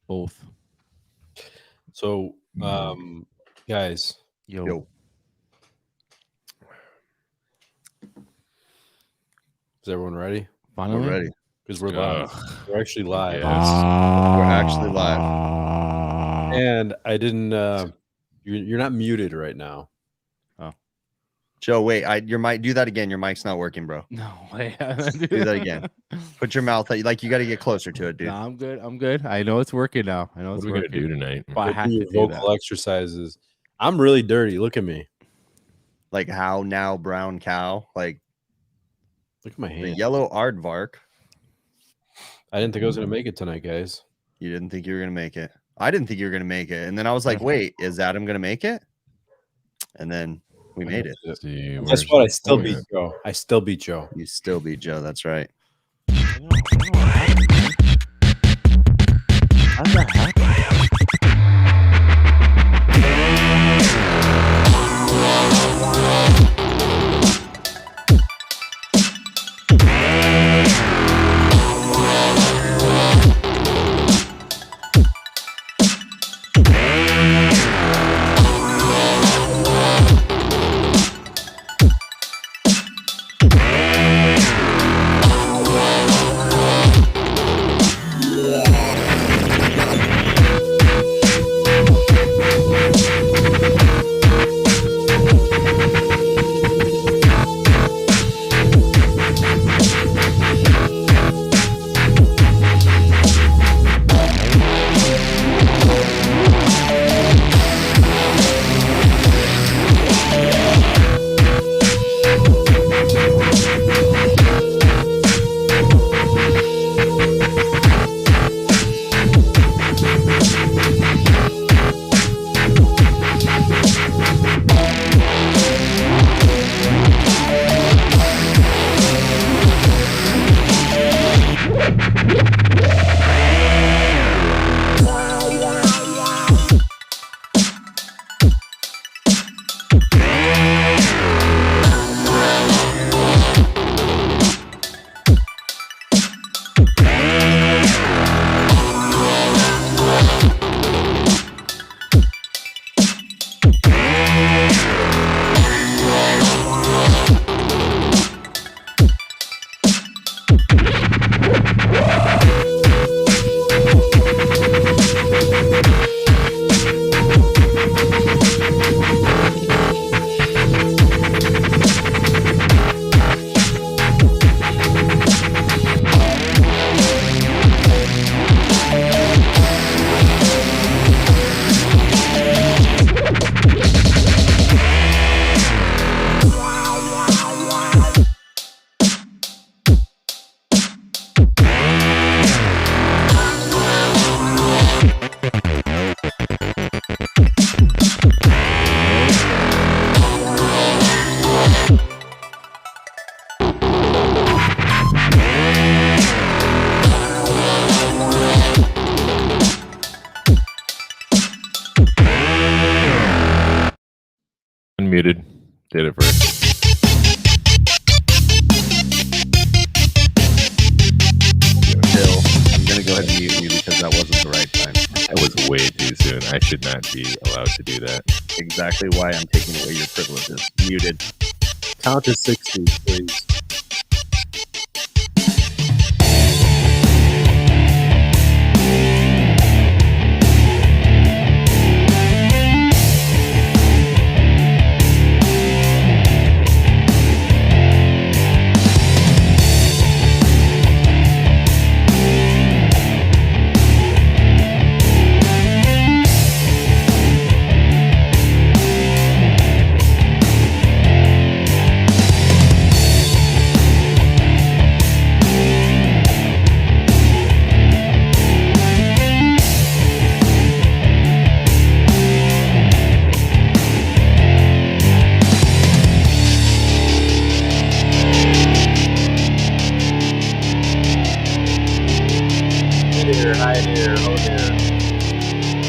Both. So, guys. Yo. Is everyone ready? Finally? We're ready. Because we're live. We're actually live. We're actually live. And I didn't. You're not muted right now. Oh, Joe, wait. Your mic. Do that again. Your mic's not working, bro. no way. Do that again. Put your mouth. Like you got to get closer to it, dude. No, I'm good. I'm good. I know it's working now. I know What it's are we working. gonna do tonight? But I have to Your do vocal that. exercises. I'm really dirty. Look at me. Like how now, brown cow. Like Look at my the hand. yellow aardvark. I didn't think I was gonna make it tonight, guys. You didn't think you were gonna make it. I didn't think you were gonna make it. And then I was like, wait, is Adam gonna make it? And then we made it. Let's see, Guess where's what? I the still point? beat Joe. I still beat Joe. You still beat Joe. That's right. I don't know what happened, man. How'd that happen? Unmuted. Did it first. Bill, I'm gonna go ahead and mute you because that wasn't the right time. That was way too soon. I should not be allowed to do that. Exactly why I'm taking away your privileges. Muted. Count to 60, please. Hi there, oh there.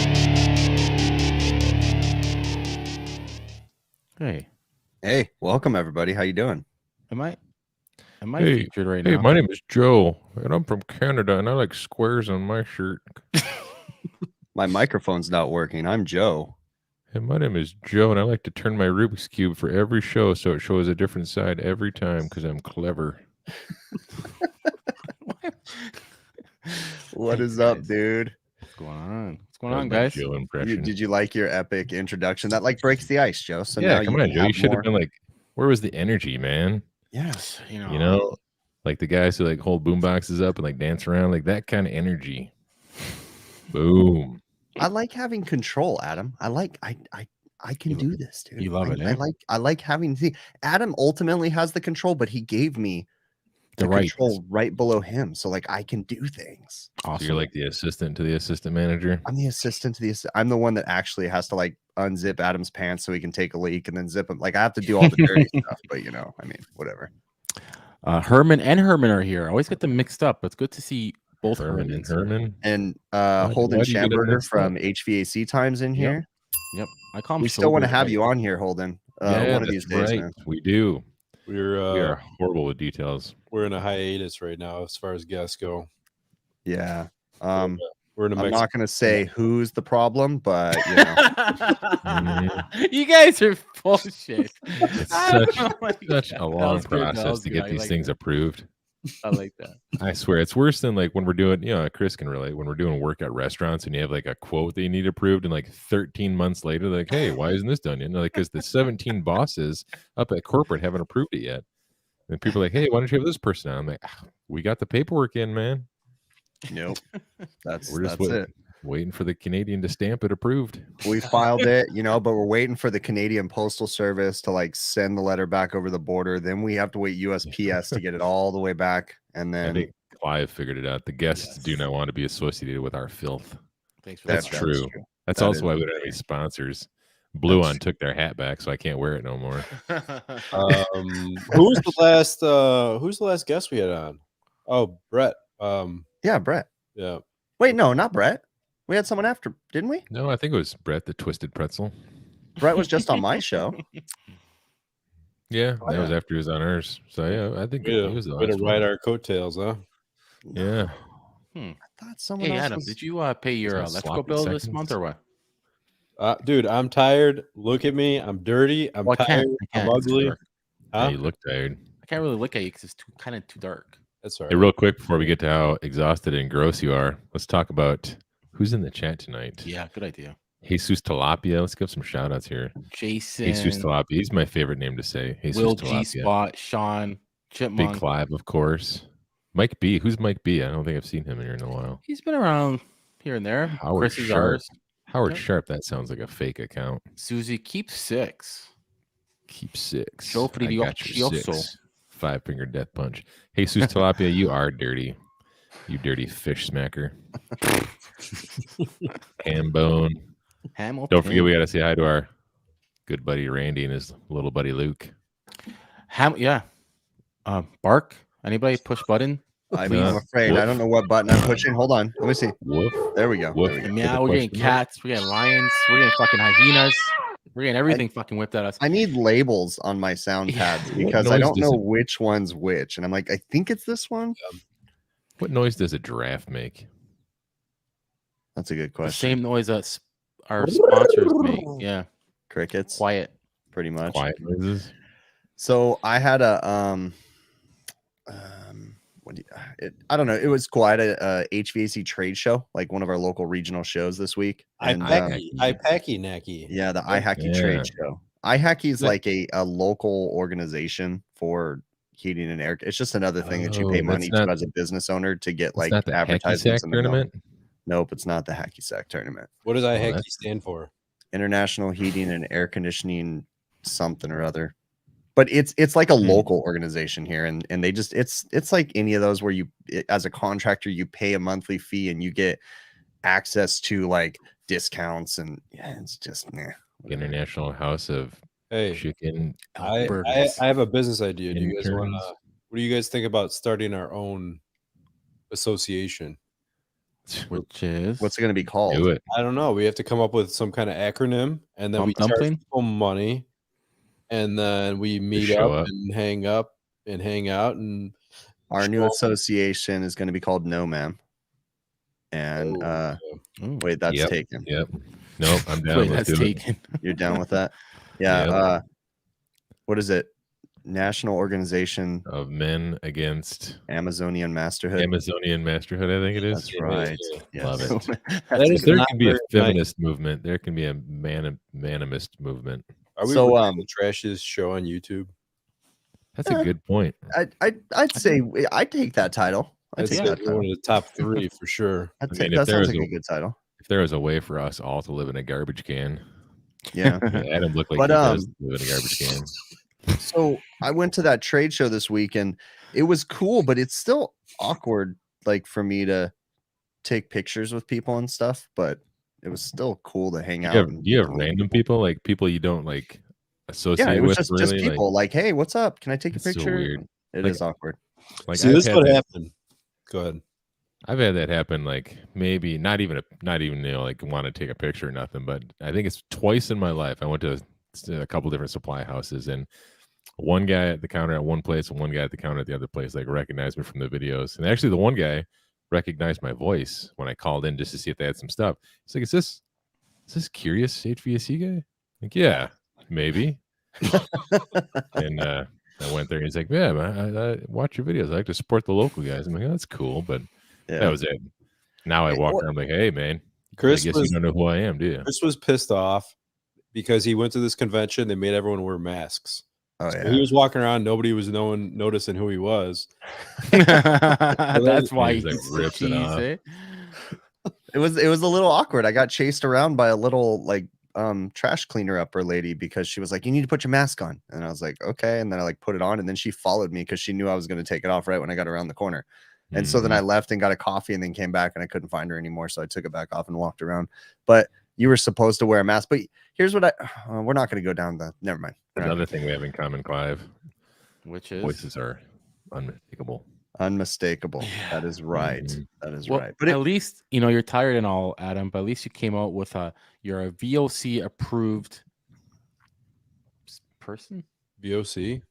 Hey, Hey, welcome everybody. How you doing? am I Hey, featured right Hey, now? my name is Joe, and I'm from Canada, and I like squares on my shirt. My microphone's not working. I'm Joe. Hey, my name is Joe, and I like to turn my Rubik's Cube for every show so it shows a different side every time because I'm clever. What is up, dude? What's going on? What's going That was on, my guys? Joe impression. Did you like your epic introduction? That like breaks the ice, Joe. So yeah, now come you on, can Joe. You have should more. have been like, where was the energy, man? Yes. You know, You know, like the guys who like hold boom boxes up and like dance around, like that kind of energy. Boom. I like having control, Adam. I can You- do this, dude. you love it, eh? I like having Adam ultimately has the control, but he gave me the right. control right below him. So like I can do things. So Awesome. you're like the assistant to the assistant manager. I'm the assistant to the I'm the one that actually has to like unzip Adam's pants so he can take a leak and then zip him. Like I have to do all the dirty stuff, but you know, I mean, whatever. Herman and Herman are here. I always get them mixed up. It's good to see both Herman and Hermans here. Herman. And Why Holden do you get them Schamberger mixed from HVAC Times in Yep. here. Yep. I call him We still want to Shoulder have Fight. you on here, Holden. Yeah, One of these that's days, right. man. We do. We're We are horrible with details. we're in a hiatus right now as far as guests go. Yeah. We're in a I'm Mexican. not gonna say who's the problem, but you know. You guys are bullshit. It's I don't such, know what you such said. a That long was good. That process was to good. get I these like things that. approved. I like that. I swear it's worse than like when we're doing, you know, Chris can relate when we're doing work at restaurants and you have like a quote that you need approved and like 13 months later, they're like, hey, why isn't this done yet? And like, because the 17 bosses up at corporate haven't approved it yet. And people are like, hey, why don't you have this person on? I'm like, we got the paperwork in, man. Nope. That's We're just it. waiting for the Canadian to stamp it approved. We filed it, you know, but we're waiting for the Canadian Postal Service to like send the letter back over the border. Then we have to wait USPS to get it all the way back. And I then think Clive figured it out. The guests do not want to be associated with our filth. Thanks for That's that. true. That's That also is why we don't have any sponsors. Blue That's On took their hat back, so I can't wear it no more. Who's the last guest we had on? Oh, Brett. Yeah, Brett. Yeah. Wait, no, not Brett. We had someone after, didn't we? No, I think it was Brett the Twisted Pretzel. Brett was just on my show. Yeah, Oh, that was yeah. after he was on ours. So yeah, I think Way he was the to last ride one. our coattails, huh? Yeah. I thought someone Hey else Adam, was... did you pay your that electrical sloppy bill this seconds? month or what? Dude, I'm tired. Look at me. I'm dirty. I'm Well, I tired. can't. I I'm can't. It's too ugly. dark. Yeah, Huh? you look tired. I can't really look at you because it's kind of too dark. That's all Hey, right. real quick before we get to how exhausted and gross you are, let's talk about who's in the chat tonight. Yeah, good idea. Jesus Tilapia. Let's give some shout outs here. Jason, Jesus Tilapia. He's my favorite name to say. Jesus Will G Tilapia. Spot, Sean, Big Chipmunk. Clive, of course. Mike B. Who's Mike B? I don't think I've seen him here in a while. He's been around here and there. Howard Chris is Sharp. ours. Howard Yep. Sharp. That sounds like a fake account. Susie, keep 6. Keep 6. Show for the I got your Yoshioso. 6. 5-finger death punch. Jesus Tilapia, you are dirty. You dirty fish smacker. Ham bone. Hamilton. Don't forget, we got to say hi to our good buddy Randy and his little buddy Luke. Yeah. Bark. Anybody push button? I mean, I'm afraid. I don't know what button I'm pushing. Hold on. Let me see. Woof. There we go. Woof. There we go. Meow. We're getting cats. We're getting lions. We're getting fucking hyenas. We're getting everything fucking whipped at us. I need labels on my sound Yeah. pads What because I noise don't does know it- which one's which. And I'm like, I think it's this one. What noise does a giraffe make? That's a good The question. same noise that our sponsors make. Yeah. Crickets, Quiet. pretty much. Quiet noises. So I had a what do I don't know. It was cool. I had a HVAC trade show, like one of our local regional shows this week. And, IPACI Nacky. yeah, the iHacky Yeah. trade show. iHacky is Yeah. like a local organization for heating and air. It's just another thing that you Oh, pay that's money not- to as a business owner to get It's like not the Hacky advertisements Sack in the mail. tournament. Nope, it's not the Hacky Sack tournament. What does IHACI that's- stand for? International Heating and Air Conditioning something or other. But it's like a local organization here, and they just it's like any of those where as a contractor you pay a monthly fee and you get access to like discounts, and yeah, it's just International House of Hey, Chicken. I Burgers. have a business idea. Do you guys want Interns. to? What do you guys think about starting our own association? Which is What's it going to be called? Do it. I don't know. We have to come up with some kind of acronym, and then we Bump charge dumpling? people money, and then we meet show up up. and hang out, and Our new show- association is going to be called No Ma'am. And Ooh. wait, that's Yep. taken. Yep. Nope. I'm down. Wait, Let's that's do it. taken. You're down with that? Yeah. Yep. What is it? National Organization Of Men Against Amazonian Masterhood. Amazonian Masterhood, I think it is. That's right. Love Yes. it. That If is there not can be a very nice. feminist movement, there can be a manimist movement. Are we So, recording the Trash's show on YouTube? That's a good point. I'd say I'd take that title. I'd That's take yeah. that title. one of the top 3 for sure. I'd I take, mean, if that there sounds was like a a- good title. If there was a way for us all to live in a garbage can, Yeah. Adam looked like But, he does live in a garbage can. So I went to that trade show this week and it was cool, but it's still awkward, like for me to take pictures with people and stuff. But it was still cool to hang out. Do you have random people, like people you don't like associate Yeah, it was with? just really? people like, hey, what's up? Can I take a It's so picture? weird. It is Like- awkward. Like See, I've this is had what that- happened. Go ahead. I've had that happen, like maybe not even like want to take a picture or nothing, but I think it's twice in my life. I went to a couple different supply houses, and one guy at the counter at one place and one guy at the counter at the other place like recognized me from the videos. And actually, the one guy recognized my voice when I called in just to see if they had some stuff. He's like, "Is this Curious HVAC guy?" Like, yeah, maybe. And I went there and he's like, "Yeah, man, I watch your videos. I like to support the local guys." I'm like, "Oh, that's cool," but Yeah. that was it. Now I walk around like, "Hey, man, Chris I guess was, you don't know who I am, do you?" Chris was pissed off because he went to this convention. They made everyone wear masks. Oh So yeah. he was walking around. Nobody was noticing who he was. That's why He's, like, he's rips it off. cheesy. It was a little awkward. I got chased around by a little like trash cleaner upper lady because she was like, "You need to put your mask on," and I was like, "Okay," and then I like put it on, and then she followed me because she knew I was going to take it off right when I got around the corner. And so then I left and got a coffee and then came back and I couldn't find her anymore, so I took it back off and walked around. But you were supposed to wear a mask. But here's what we're not going to go down the. Never mind. Another thing we have in common, Clive, Which is voices are unmistakable. Unmistakable. That is right. Mhm. That is well, right. But at least you're tired and all, Adam. But at least you came out with you're a VOC approved person. VOC.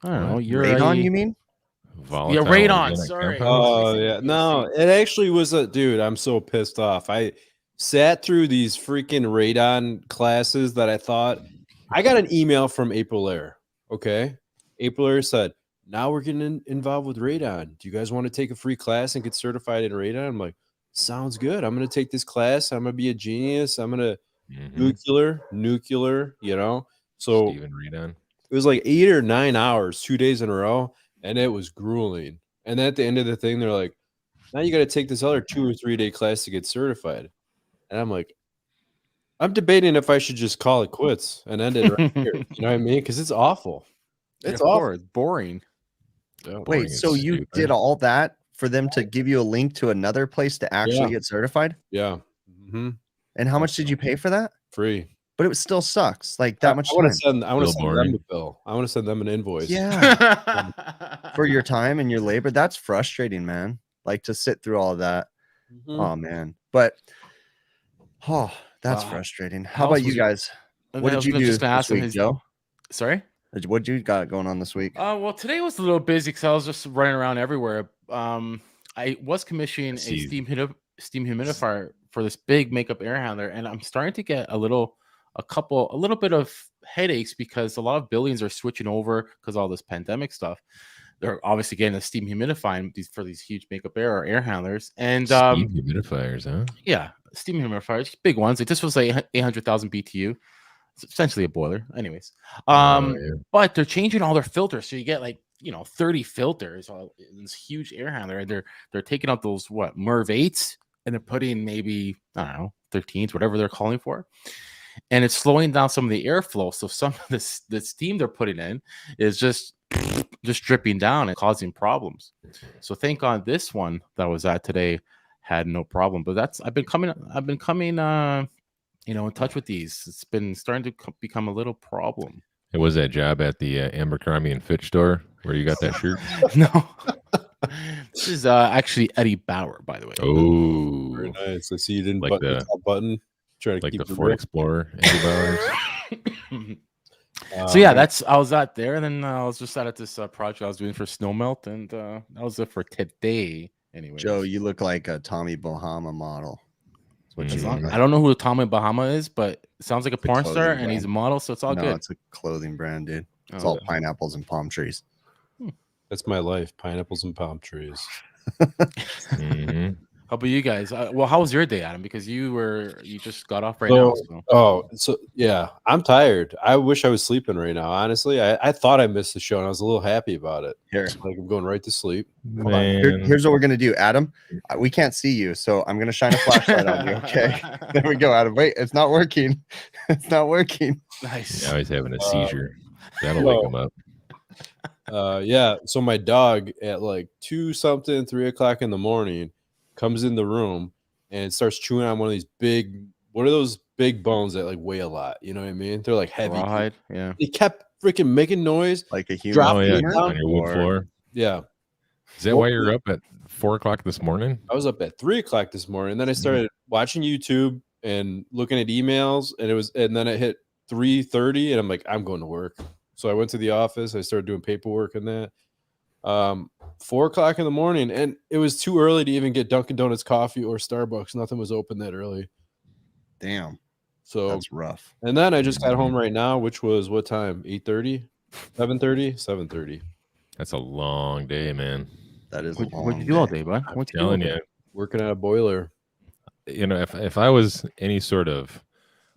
I don't know. You're radon, a, you mean? Volatile radon, organic sorry. compounds. Oh yeah, no, it actually was a dude. I'm so pissed off. I sat through these freaking radon classes that I thought I got an email from April Air. Okay, April Air said, "Now we're getting involved with radon. Do you guys want to take a free class and get certified in radon?" I'm like, "Sounds good. I'm gonna take this class. I'm gonna be a genius. I'm gonna nuclear. You know." So Steven Radon. it was like 8 or 9 hours, 2 days in a row, and it was grueling. And then at the end of the thing, they're like, "Now you got to take this other 2 or 3 day class to get certified." And I'm like, I'm debating if I should just call it quits and end it right here. You know what I mean? Because it's awful. It's awful. It's boring. Boring Wait, and so you stupid. did all that for them to give you a link to another place to actually Yeah. get certified? Yeah. And how much did you pay for that? Free. But it still sucks. Like that much I want time. to send Still them boring. a bill. I want to send them an invoice. Yeah. For your time and your labor. That's frustrating, man. Like to sit through all of that. Mhm. Oh man. But that's Wow. frustrating. How How about else you was it- guys? And What then I did was you gonna do just gonna this ask him week, his- Joe? Sorry. What you got going on this week? Well, today was a little busy because I was just running around everywhere. I was commissioning a See. steam humidifier for this big makeup air handler, and I'm starting to get a little bit of headaches because a lot of buildings are switching over because all this pandemic stuff. They're obviously getting a steam humidifying for these huge makeup air handlers, and Steam humidifiers, huh? yeah, steam humidifiers, big ones. Like this was like 800,000 BTU. It's essentially a boiler, anyways. Oh, yeah. But they're changing all their filters, so you get like 30 filters on this huge air handler, and they're taking out those MERV 8s, and they're putting maybe I don't know 13s, whatever they're calling for, and it's slowing down some of the airflow. So some of the steam they're putting in is just dripping down and causing problems. So thank God this one that I was at today had no problem. But I've been coming in touch with these. It's been starting to become a little problem. It was that job at the Abercrombie and Fitch store where you got that shirt. No, this is actually Eddie Bauer, by the way. Oh, Very nice. I see you didn't Like button the the- top button. Try to like keep the it Ford real. Explorer, Andy Bowers. So yeah, I was out there, and then I was just out at this project I was doing for Snowmelt, and that was it for today. Anyway, Joe, you look like a Tommy Bahama model. That's what you look like. I don't know who Tommy Bahama is, but it sounds like a porn clothing star, and brand. he's a model, so it's all No, good. it's a clothing brand, dude. It's Oh, all okay. pineapples and palm trees. That's my life. Pineapples and palm trees. Mhm. How about you guys? Well, how was your day, Adam? Because you just got off right now. So. So yeah, I'm tired. I wish I was sleeping right now. Honestly, I thought I missed the show, and I was a little happy about it. Here, Like I'm going right to sleep. hold on. Here's what we're gonna do, Adam. We can't see you, so I'm gonna shine a flashlight on you. Okay, there we go, Adam. Wait, it's not working. It's not working. Nice. Now he's having a seizure. That'll wake him up. Yeah. So my dog at like 2-something, 3 o'clock in the morning comes in the room and starts chewing on one of these big. What are those big bones that like weigh a lot? You know what I mean? They're like heavy. Rawhide, yeah. He kept freaking making noise. Like a human. Drop Oh yeah, it down. on your wood floor. Yeah. Is that why you're up at 4 o'clock this morning? I was up at 3 o'clock this morning. And then I started watching YouTube and looking at emails, and then it hit 3:30, and I'm like, I'm going to work. So I went to the office. I started doing paperwork and that. 4 o'clock in the morning, and it was too early to even get Dunkin' Donuts coffee or Starbucks. Nothing was open that early. Damn, So that's rough. and then I just got home right now, which was what time? 8:30, 7:30, 7:30. That's a long day, man. That is. What'd you do all day, bud? I'm telling you, Working at a boiler. you know, if I was any sort of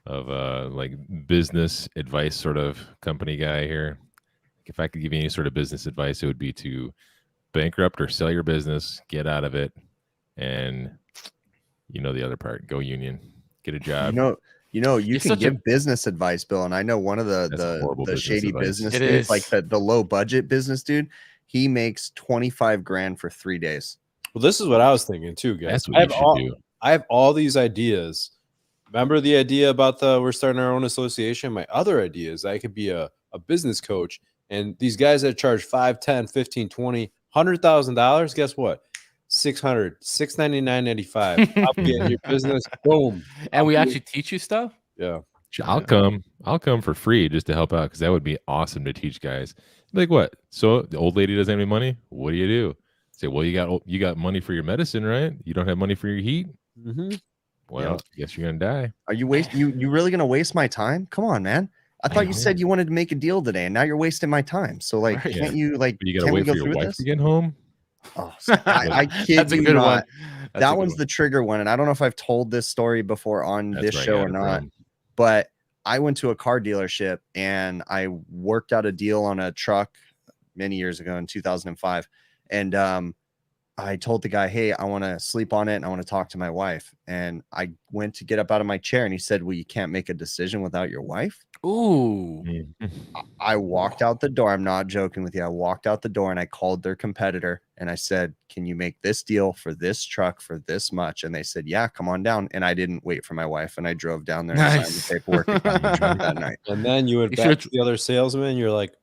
like business advice sort of company guy here, if I could give you any sort of business advice, it would be to bankrupt or sell your business, get out of it, and you know the other part, go union, get a job. You can such give business advice, Bill, and I know one of the business shady advice. business It dudes, is. like the low budget business dude. He makes 25 grand for 3 days. Well, this is what I was thinking too, guys. That's what you should do. I have all these ideas. Remember the idea about we're starting our own association? My other idea is I could be a business coach, and these guys that charge 5, 10, 15, 20, $100,000, guess what? $600, $699.95. I'll be in your business. Boom. And we actually teach you stuff? Yeah. I'll come for free just to help out, because that would be awesome to teach guys. Like, what? So the old lady doesn't have any money? What do you do? Say, well, you got money for your medicine, right? You don't have money for your heat? Mm-hmm. Well, I guess you're gonna die. Are you you really gonna waste my time? Come on, man. I thought you said you wanted to make a deal today, and now you're wasting my time. So like, Right. can't you like? But you gotta can we wait go for your through wife this? to get home. Oh, I kid That's a you good not. one. That's a That good one's one. the trigger one, and I don't know if I've told this story before on That's this right, show yeah, or no not. problem. But I went to a car dealership and I worked out a deal on a truck many years ago in 2005, and I told the guy, hey, I want to sleep on it and I want to talk to my wife. And I went to get up out of my chair and he said, well, you can't make a decision without your wife. Ooh. I walked out the door. I'm not joking with you. I walked out the door and I called their competitor and I said, can you make this deal for this truck for this much? And they said, yeah, come on down. And I didn't wait for my wife, and I drove down there and signed Nice. the paperwork and got the truck that night. And then you went You back should've- to the other salesman. You're like,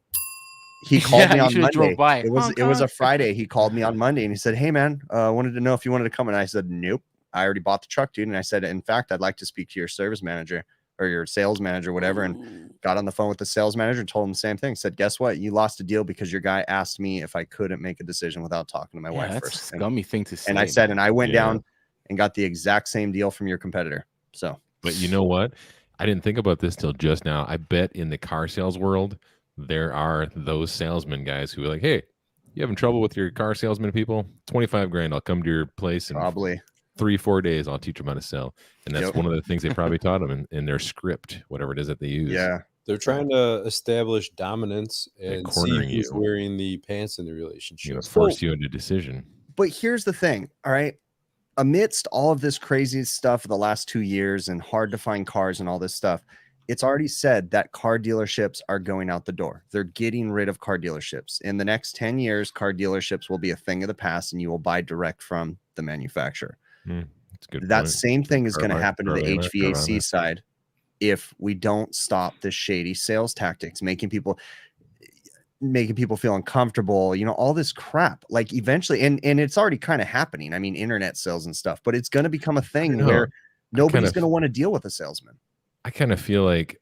He called me you on should've Monday. drove by. It was Honk, a honk. Friday. He called me on Monday and he said, hey man, wanted to know if you wanted to come. And I said, nope, I already bought the truck, dude. And I said, in fact, I'd like to speak to your service manager or your sales manager, whatever. And got on the phone with the sales manager and told him the same thing. Said, guess what? You lost a deal because your guy asked me if I couldn't make a decision without talking to my wife That's first. a scummy thing to say. And I said, man. and I went Yeah. down and got the exact same deal from your competitor. So, But you know what? I didn't think about this till just now. I bet in the car sales world, there are those salesman guys who are like, hey, you having trouble with your car salesman people? 25 grand. I'll come to your place in probably 3-4 days. I'll teach them how to sell. And that's Yep. one of the things they probably taught them in their script, whatever it is that they use. yeah. they're trying to establish dominance They're and see cornering who's you. wearing the pants in the relationship. You know, force you into decision. But here's the thing. All right. Amidst all of this crazy stuff for the last 2 years and hard to find cars and all this stuff, it's already said that car dealerships are going out the door. They're getting rid of car dealerships. In the next 10 years, car dealerships will be a thing of the past and you will buy direct from the manufacturer. That's a good. That point. same thing is going to Carvana, happen to the Carvana, HVAC Carvana. side if we don't stop the shady sales tactics, making people feel uncomfortable, you know, all this crap. Like eventually, and it's already kind of happening. I mean, internet sales and stuff, but it's going to become a thing know. where nobody's of- going to want to deal with a salesman. I kind of feel like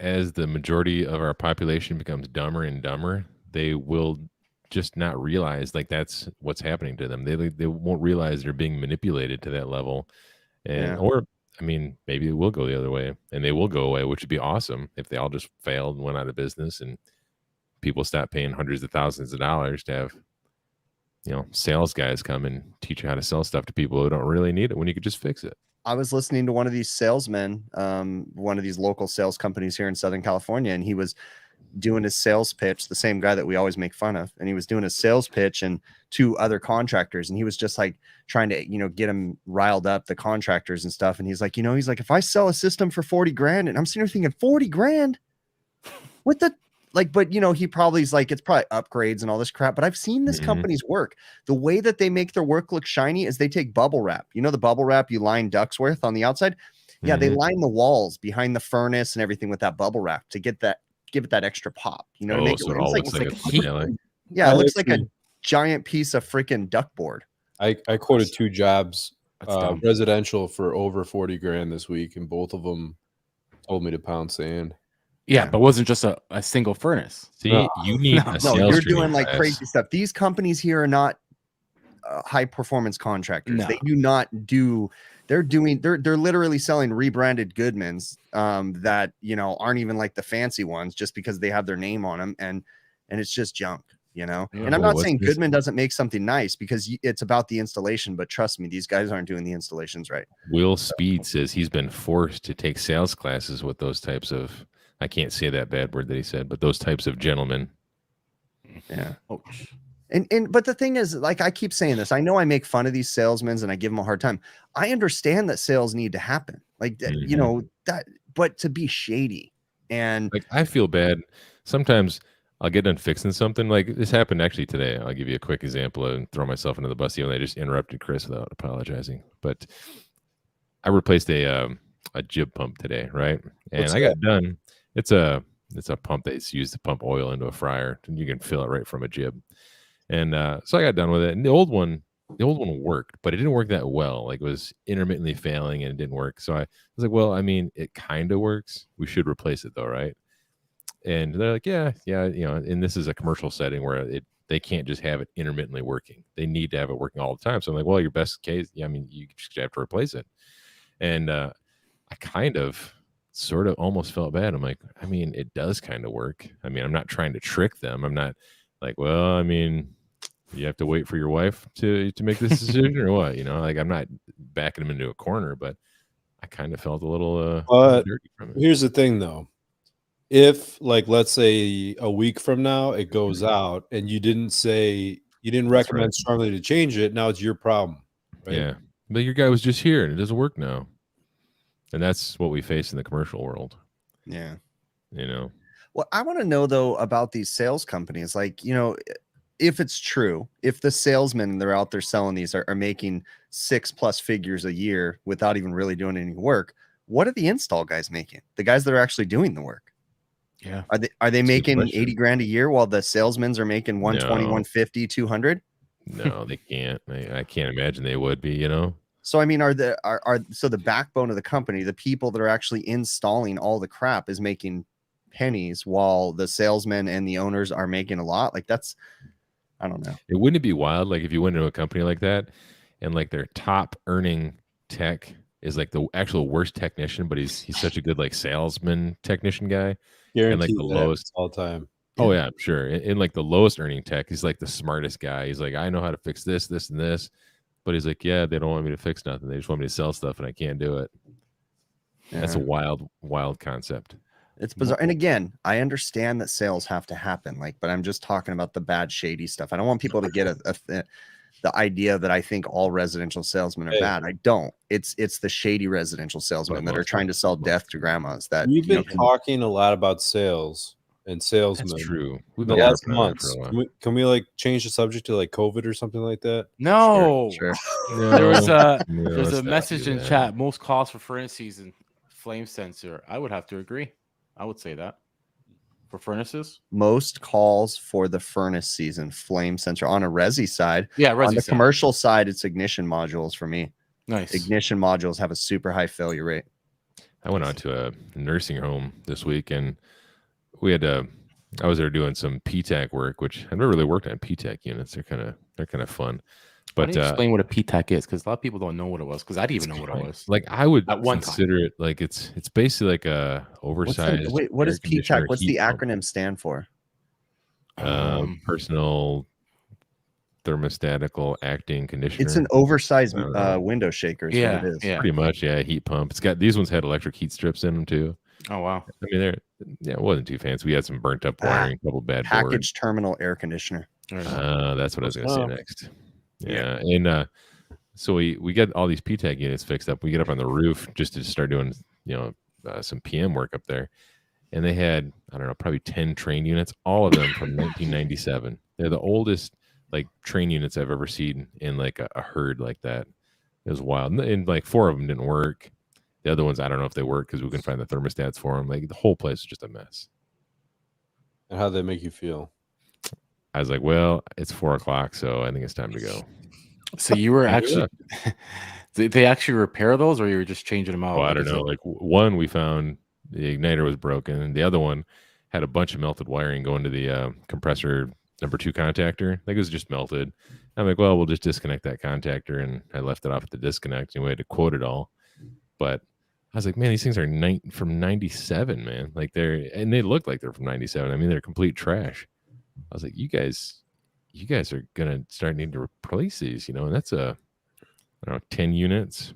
as the majority of our population becomes dumber and dumber, they will just not realize like that's what's happening to them. They won't realize they're being manipulated to that level, and or I mean, maybe it will go the other way, and they will go away, which would be awesome if they all just failed and went out of business, and people stop paying hundreds of thousands of dollars to have, you know, sales guys come and teach you how to sell stuff to people who don't really need it when you could just fix it. I was listening to one of these salesmen, one of these local sales companies here in Southern California, and he was doing his sales pitch, the same guy that we always make fun of. And he was doing a sales pitch and to other contractors. And he was just like trying to, you know, get them riled up, the contractors and stuff. And he's like, you know, he's like, if I sell a system for 40 grand, and I'm sitting there thinking 40 grand, what the, like, but you know, he probably is like, it's probably upgrades and all this crap, but I've seen this company's work. The way that they make their work look shiny is they take bubble wrap, you know, the bubble wrap you line ducts with on the outside. Yeah. They line the walls behind the furnace and everything with that bubble wrap to get that, give it that extra pop, you know, to make so it all look looks like, like a trailer. yeah, it looks like a giant piece of freaking duckboard. I quoted 2 jobs, dumb. residential for over 40 grand this week, and both of them told me to pound sand. Yeah, but it wasn't just a single furnace. See, No. you need a No, sales you're training doing like class. crazy stuff. These companies here are not high performance contractors. No. They do not do. They're literally selling rebranded Goodmans that, you know, aren't even like the fancy ones just because they have their name on them, and it's just junk, you know. Yeah. And I'm Well, not what's saying this? Goodman doesn't make something nice, because it's about the installation, but trust me, these guys aren't doing the installations right. Will Speed says he's been forced to take sales classes with those types of, I can't say that bad word that he said, but those types of gentlemen. Yeah. Oh, And but the thing is, like, I keep saying this, I know I make fun of these salesmen and I give them a hard time. I understand that sales need to happen, like, you know, that, but to be shady and Like, I feel bad. Sometimes I'll get done fixing something. Like, this happened actually today. I'll give you a quick example and throw myself into the bus. Even though I just interrupted Chris without apologizing. But I replaced a jib pump today, right? And What's I got done. It's a pump that's used to pump oil into a fryer, and you can fill it right from a jib. And so I got done with it. And the old one worked, but it didn't work that well. Like, it was intermittently failing and it didn't work. So I was like, well, I mean, it kind of works. We should replace it though, right? And they're like, yeah, you know, and this is a commercial setting where they can't just have it intermittently working. They need to have it working all the time. So I'm like, well, your best case, yeah, I mean, you just have to replace it. And I kind of sort of almost felt bad. I'm like, I mean, it does kind of work. I mean, I'm not trying to trick them. I'm not like, well, I mean, you have to wait for your wife to make this decision or what, you know, like, I'm not backing them into a corner, but I kind of felt a little dirty from it. Here's the thing though. If, like, let's say a week from now it goes out and you didn't recommend strongly to change it, now it's your problem. Right? Yeah. But your guy was just here and it doesn't work now. And that's what we face in the commercial world. yeah. You know, What I want to know though about these sales companies, like, you know, if it's true, if the salesmen that are out there selling these are making 6+ figures a year without even really doing any work, what are the install guys making? The guys that are actually doing the work. yeah. Are they That's a good making question. 80 grand a year while the salesmen's are making 120, No. 150, 200? no, they can't. I can't imagine they would be, you know. So I mean, so the backbone of the company, the people that are actually installing all the crap, is making pennies while the salesmen and the owners are making a lot? Like, that's, I don't know. It wouldn't be wild, like, if you went into a company like that and like their top earning tech is like the actual worst technician, but he's such a good like salesman technician guy. Guaranteed the that lowest- all the time. Oh yeah, I'm sure. In like the lowest earning tech, he's like the smartest guy. He's like, I know how to fix this, this, and this. But he's like, yeah, they don't want me to fix nothing. They just want me to sell stuff, and I can't do it. That's a Yeah. wild concept. It's bizarre. And again, I understand that sales have to happen, like, but I'm just talking about the bad, shady stuff. I don't want people to get the idea that I think all residential salesmen are Hey. bad. I don't. It's the shady residential salesmen that are most trying to sell death to grandmas. That We've you know, been talking a lot about sales and salesmen. That's true. We've The been last harping on that months. for a while. Can we like change the subject to like COVID or something like that? No. Sure. There was a No, there's let's a not message do in that. chat. Most calls for furnace season, flame sensor. I would have to agree. I would say that for furnaces. Most calls for the furnace season, flame sensor on a resi side. Yeah, On resi the side. commercial side, it's ignition modules for me. Nice. Ignition modules have a super high failure rate. I went out to a nursing home this week, and we had to I was there doing some PTAC work, which I've never really worked on PTAC units. They're kind of fun. Why But don't you explain what a PTAC is? Because a lot of people don't know what it was. Because I didn't even know what it was. like I would At one time. consider it like it's basically like a oversized. What air is conditioner PTAC? What's heat the pump. acronym stand for? Personal thermostatical acting conditioner. It's an oversized I don't know. window shaker. Is Yeah, what it is. yeah. Pretty much, yeah. Heat pump. It's got these ones had electric heat strips in them too. Oh wow. I mean, it wasn't too fancy. We had some burnt up wiring, a couple bad boards. Package terminal air conditioner. That's what I was going to say Oh. next. Yeah, and so we get all these PTAG units fixed up. We get up on the roof just to start doing some PM work up there, and they had, I don't know, probably 10 train units, all of them from 1997. They're the oldest like train units I've ever seen in like a herd like that. It was wild, and like 4 of them didn't work. The other ones, I don't know if they work because we couldn't find the thermostats for them. Like the whole place was just a mess. And how'd that make you feel? I was like, well, it's 4 o'clock, so I think it's time to go. So you were actually did they actually repair those, or you were just changing them out? Well, I don't know. Like one, we found the igniter was broken, and the other one had a bunch of melted wiring going to the compressor number 2 contactor. Like it was just melted. I'm like, well, we'll just disconnect that contactor, and I left it off at the disconnect, and we had to quote it all. But I was like, man, these things are from 97, man. Like they look like they're from 97. I mean, they're complete trash. I was like, you guys are gonna start needing to replace these, and that's I don't know, 10 units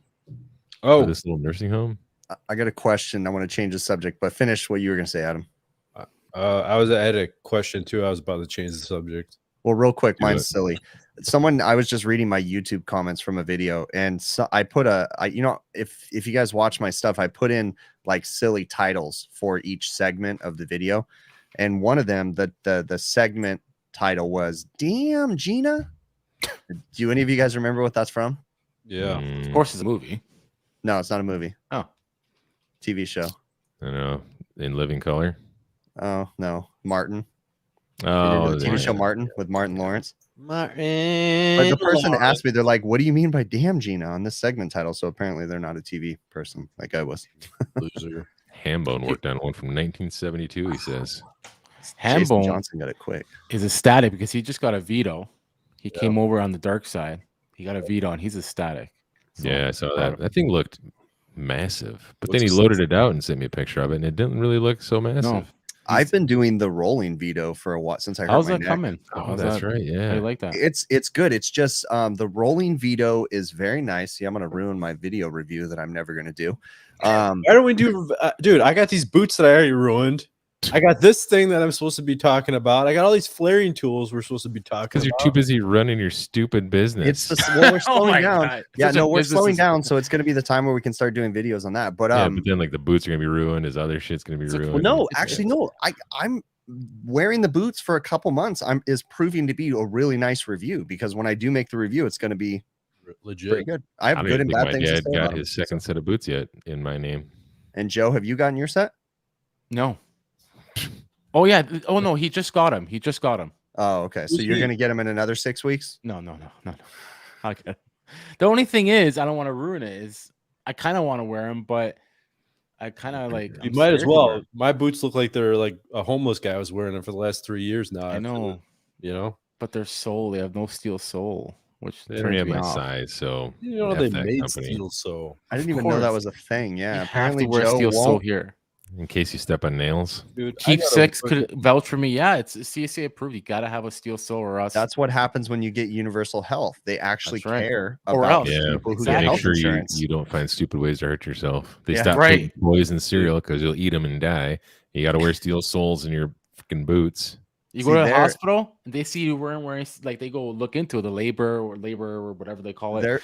for this little nursing home. I got a question. I want to change the subject, but finish what you were going to say, Adam. I had a question too. I was about to change the subject. Well, real quick, mine's silly. I was just reading my YouTube comments from a video, and so I put if you guys watch my stuff, I put in like silly titles for each segment of the video, and one of them, the segment title was "Damn Gina." Do any of you guys remember what that's from? Yeah, of course it's a movie. No, it's not a movie. Oh, TV show. I don't know, in living color. Oh no, Martin. Oh, The TV show Martin with Martin Lawrence. Martin. But the person asked me, they're like, "What do you mean by damn Gina on this segment title?" So apparently they're not a TV person like I was. Loser. Hambone worked on one from 1972. He says. Jason Hambone Johnson got it quick. is ecstatic because he just got a veto. He came over on the dark side. He got a veto, and he's ecstatic. So, Yeah, I saw that. That thing looked massive, but What's then he the loaded it out and sent me a picture of it, and it didn't really look so massive. No. I've been doing the rolling veto for a while since I hurt How's my that neck. coming? Oh, that's right. I Yeah. like that. It's good. It's just the rolling veto is very nice. See, I'm gonna ruin my video review that I'm never gonna do. Why don't we do, dude? I got these boots that I already ruined. I got this thing that I'm supposed to be talking about. I got all these flaring tools we're supposed to be talking Because you're about. too busy running your stupid business. It's the we're Oh slowing my down. God. Yeah, Such a no, we're business slowing is- down, so it's gonna be the time where we can start doing videos on that. But yeah, but then like the boots are gonna be ruined. His other shit's gonna be It's like, ruined. well, no, It's- actually, no. I'm wearing the boots for a couple months. Is proving to be a really nice review because when I do make the review, it's gonna be pretty Legit. good. I I have don't good even and think bad my things to dad say got about his them. second set of boots yet in my name. And Joe, have you gotten your set? No. Oh yeah. Oh no, he just got him. He just got him. Oh, okay. So Who's you're he? gonna get them in another 6 weeks? No. Okay. The only thing is, I don't want to ruin it. Is I kind of want to wear them, but I kind of like. You I'm might as scared to wear well. 'em. My boots look like they're like a homeless guy was wearing them for the last 3 years now. I know, You know, but they're sole. They have no steel sole, which They don't turns have me my off. size, so you know F they that made company. steel so. I didn't even know that course. was a thing. Yeah, You have apparently to wear Joe steel sole won't. here. in case you step on nails. Dude, Keep Six could vouch for me. Yeah, it's CSA approved. You got to have a steel sole or else. That's what happens when you get universal health. They actually That's right. care Or about else. Yeah, people who Exactly. get make health sure insurance. you don't find stupid ways to hurt yourself. They Yeah. stop Right. putting poison cereal because you'll eat them and die. You got to wear steel soles in your freaking boots. You See, go to the they're- hospital and they see you wearing like they go look into the labor or whatever they call it. They're-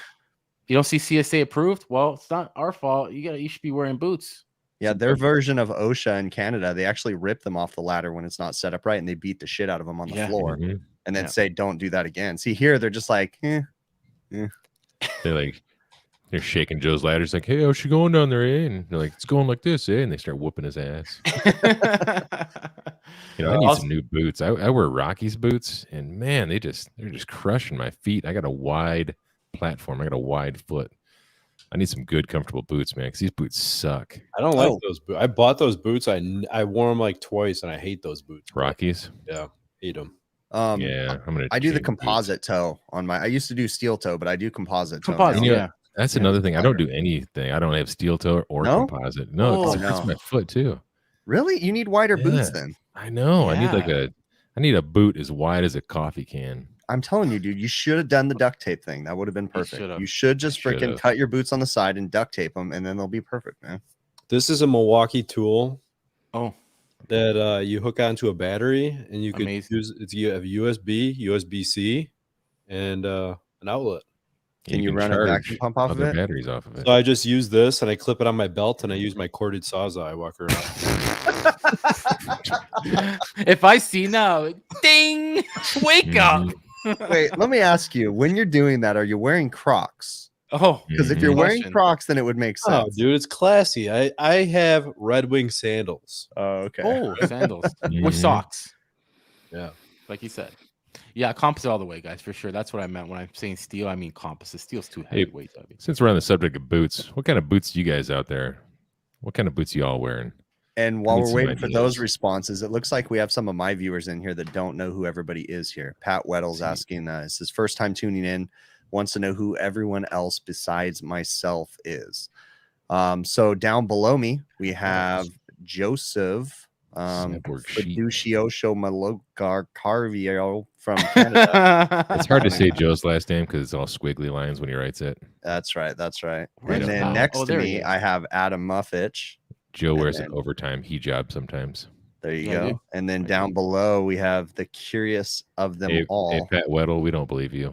You don't see CSA approved. Well, it's not our fault. You should be wearing boots. Yeah, their version of OSHA in Canada, they actually rip them off the ladder when it's not set up right, and they beat the shit out of them on the Yeah. floor, Mhm. and then Yeah. say, "Don't do that again." See, here they're just like, They're shaking Joe's ladder. It's like, hey, how's she going down there, eh? And they're like, it's going like this, eh? And they start whooping his ass. You know, I need some new boots. I wear Rocky's boots, and man, they're just crushing my feet. I got a wide platform. I got a wide foot. I need some good, comfortable boots, man, because these boots suck. I don't like those boots. I bought those boots. I wore them like twice, and I hate those boots. Rockies. Yeah, hate them. Yeah, I do the change composite toe on my. I used to do steel toe, but I do composite toe. Composite, now. You know, yeah. That's Yeah, another it's thing. I don't do anything. I don't have steel toe or No? composite. No, Oh, it hurts no. my foot too. Really? You need wider boots Yeah. then. I know. I need Yeah. I need a boot as wide as a coffee can. I'm telling you, dude, you should have done the duct tape thing. That would have been You perfect. should've. You should just I freaking should've. cut your boots on the side and duct tape them, and then they'll be perfect, man. This is a Milwaukee tool Oh, that you hook onto a battery, and you can Amazing. use it. You have USB, USB-C, and an outlet. Can you run a charge vacuum pump off of other it? batteries off of it. So I just use this, and I clip it on my belt, and I use my corded sawzall. I walk around. if I see now, ding, wake up. Mhm. Wait, let me ask you: when you're doing that, are you wearing Crocs? Oh, Because if Mhm. you're wearing Question. Crocs, then it would make Oh, sense. dude, it's classy. I have Red Wing sandals. Oh, okay. oh, sandals with Mhm. socks, Yeah. like you said. Yeah, composite all the way, guys, for sure. That's what I meant when I'm saying steel. I mean composite. Steel's too Hey, heavyweight. Heavy. Since we're on the subject of boots, what kind of boots do you guys out there? What kind of boots you all wearing? And while Need we're some waiting for ideas. those responses, it looks like we have some of my viewers in here that don't know who everybody is here. Pat Weddle's asking, it's his first time tuning in, wants to know who everyone else besides myself is. So down below me, we have Joseph Snapboard sheet. Fiduciosho Malogar from Canada. It's hard to say Joe's last name because it's all squiggly lines when he writes it. That's right. That's right. Where's And then Pat? next Oh, to there he me, is. I have Adam Muffitch. Joe And wears then- an overtime hijab sometimes. There you Yeah, I go. do. And then I down do. below, we have the curious of them Hey, all. Pat Weddle, we don't believe you.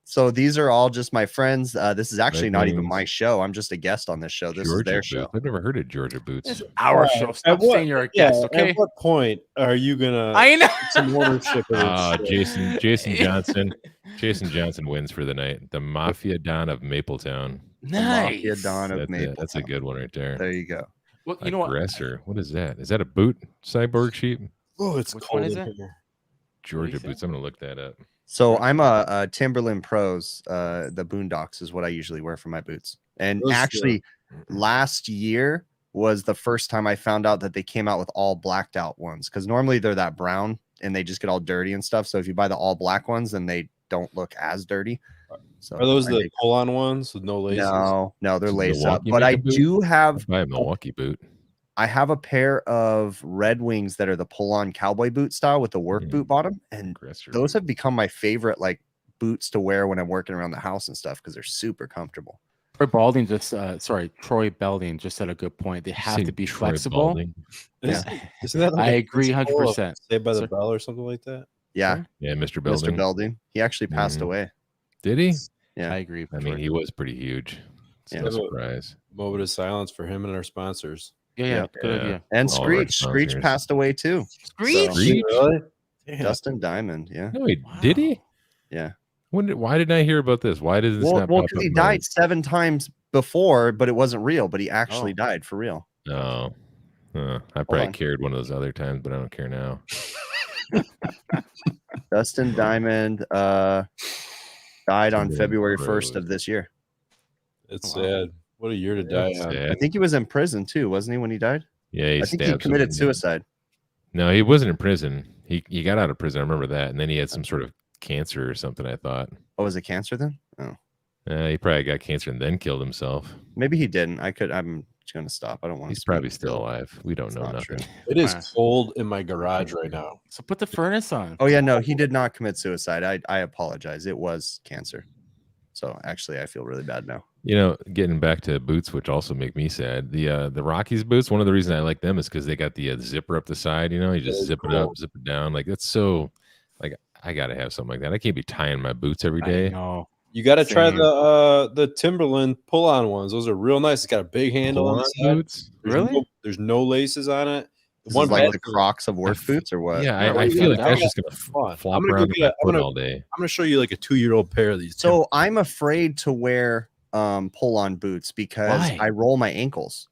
So these are all just my friends. This is actually Red not even Wings. my show. I'm just a guest on this show. This is Georgia their boots. show. I've never heard of Georgia boots. It's our show. Stop saying you're a guest, okay? At what point are you gonna I know. get some ownership of this shit? Jason Johnson. Jason Johnson wins for the night. The Mafia Don of Mapletown. The Mafia Nice. Don of That's a Mapletown. good one right there. There you go. Well, you know what? Aggressor. What is that? Is that a boot cyborg sheet? Oh, it's Which cold one is in it? here. Georgia say? boots. I'm gonna look that up. So I'm a Timberland Pros. The Boondocks is what I usually wear for my boots. And Those, actually, last year was the first time I found out that they came out with all blacked out ones. Because normally they're that brown and they just get all dirty and stuff. So if you buy the all black ones, then they don't look as dirty. So Are those I the think- pull-on ones with no laces? No, they're Does lace up. Milwaukee But make I a boot? do have Buy a Milwaukee boot. I have a pair of Red Wings that are the pull-on cowboy boot style with the work Mhm. boot bottom, and Aggressor. those have become my favorite like boots to wear when I'm working around the house and stuff because they're super comfortable. Troy Balding Troy Belding just said a good point. They Did you have say to be Troy flexible. Balding? Isn't Yeah. that like I a agree principle of 100%. Saved by the Sir. Bell or something like that? Yeah, Yeah, Mr. Mr. Belding. Belding. He actually passed Mhm. away. Did he? Yeah. I agree. I mean, he was pretty huge. It's Yeah. no surprise. Moment of silence for him and our sponsors. yeah, Yep. good Yeah. idea. And All right, Screech sponsors. passed away too. Screech? So, Screech? Really? Damn. Dustin Diamond. Yeah. No, did he? Yeah. Why didn't I hear about this? Why did this Well, not pop up because he in my- died 7 times before, but it wasn't real. But he actually died for real. Oh, I probably on. cared one of those other times, but I don't care now. Dustin Diamond died on Timberland February 1st Pros. of this year. It's Wow. sad. What a year to die That's on. sad. I think he was in prison too, wasn't he, when he died? Yeah, he I think he stabbed committed someone. suicide. No, he wasn't in prison. He got out of prison. I remember that, and then he had some sort of cancer or something. I thought. Oh, was it cancer then? Oh, He probably got cancer and then killed himself. maybe he didn't. I'm just gonna stop. I don't want. He's probably still alive. We don't know nothing. It is Wow. cold in my garage right now. So put the furnace on. Oh yeah, no, he did not commit suicide. I apologize. It was cancer. So actually, I feel really bad now. You know, getting back to boots, which also make me sad. The Rockies boots. One of the reasons I like them is because they got the zipper up the side. You know, you just Very zip it cool. up, zip it down. Like that's so. Like I gotta have something like that. I can't be tying my boots every I day. know. You got to try Same. the Timberland pull-on ones. Those are real nice. It's got a big handle on the Pull-on side. boots. Really? There's no laces on it. This One is like bad the thing- Crocs of work boots or what? Yeah, Yeah, I yeah, feel like that that's was just gonna fun. flop I'm gonna go around get my a- I'm foot gonna- all day. I'm gonna show you like a 2-year-old pair of these. So I'm afraid to wear pull-on boots because Why? I roll my ankles.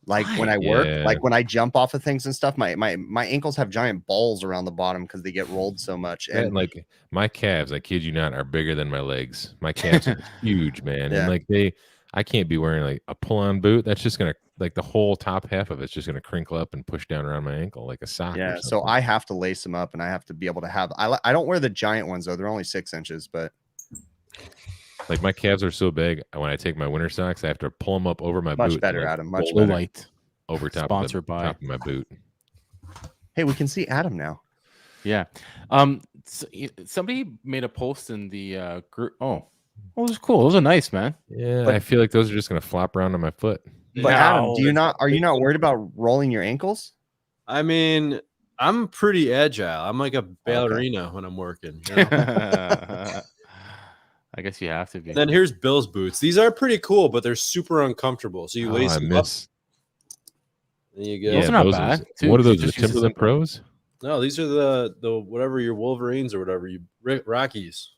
Like when I work, like when I jump off of things and stuff, my ankles have giant balls around the bottom because they get rolled so much. And like my calves, I kid you not, are bigger than my legs. My calves are huge, man. Yeah. And like I can't be wearing like a pull-on boot. That's just gonna like the whole top half of it's just gonna crinkle up and push down around my ankle like a sock. yeah, so I have to lace them up, and I have to be able to have. I don't wear the giant ones though; they're only 6 inches, but. Like my calves are so big, when I take my winter socks, I have to pull them up over my Much boot. better, like, Adam. Much Low better. light. Over top Sponsored by. top of my boot. Hey, we can see Adam now. Yeah. Somebody made a post in the group. Oh, those are cool. Those are nice, man. Yeah, But- I feel like those are just gonna flop around on my foot. But Adam, No. are you not worried about rolling your ankles? I mean, I'm pretty agile. I'm like a ballerina when I'm working. You know? I guess you have to be. And then here's Bill's boots. These are pretty cool, but they're super uncomfortable. So you Oh, lace I them up. miss. There you go. Those are not those bad, too, What are because those? you The just use a Timberland zipper. Pros? No, these are the whatever your Wolverines or whatever you Rockies.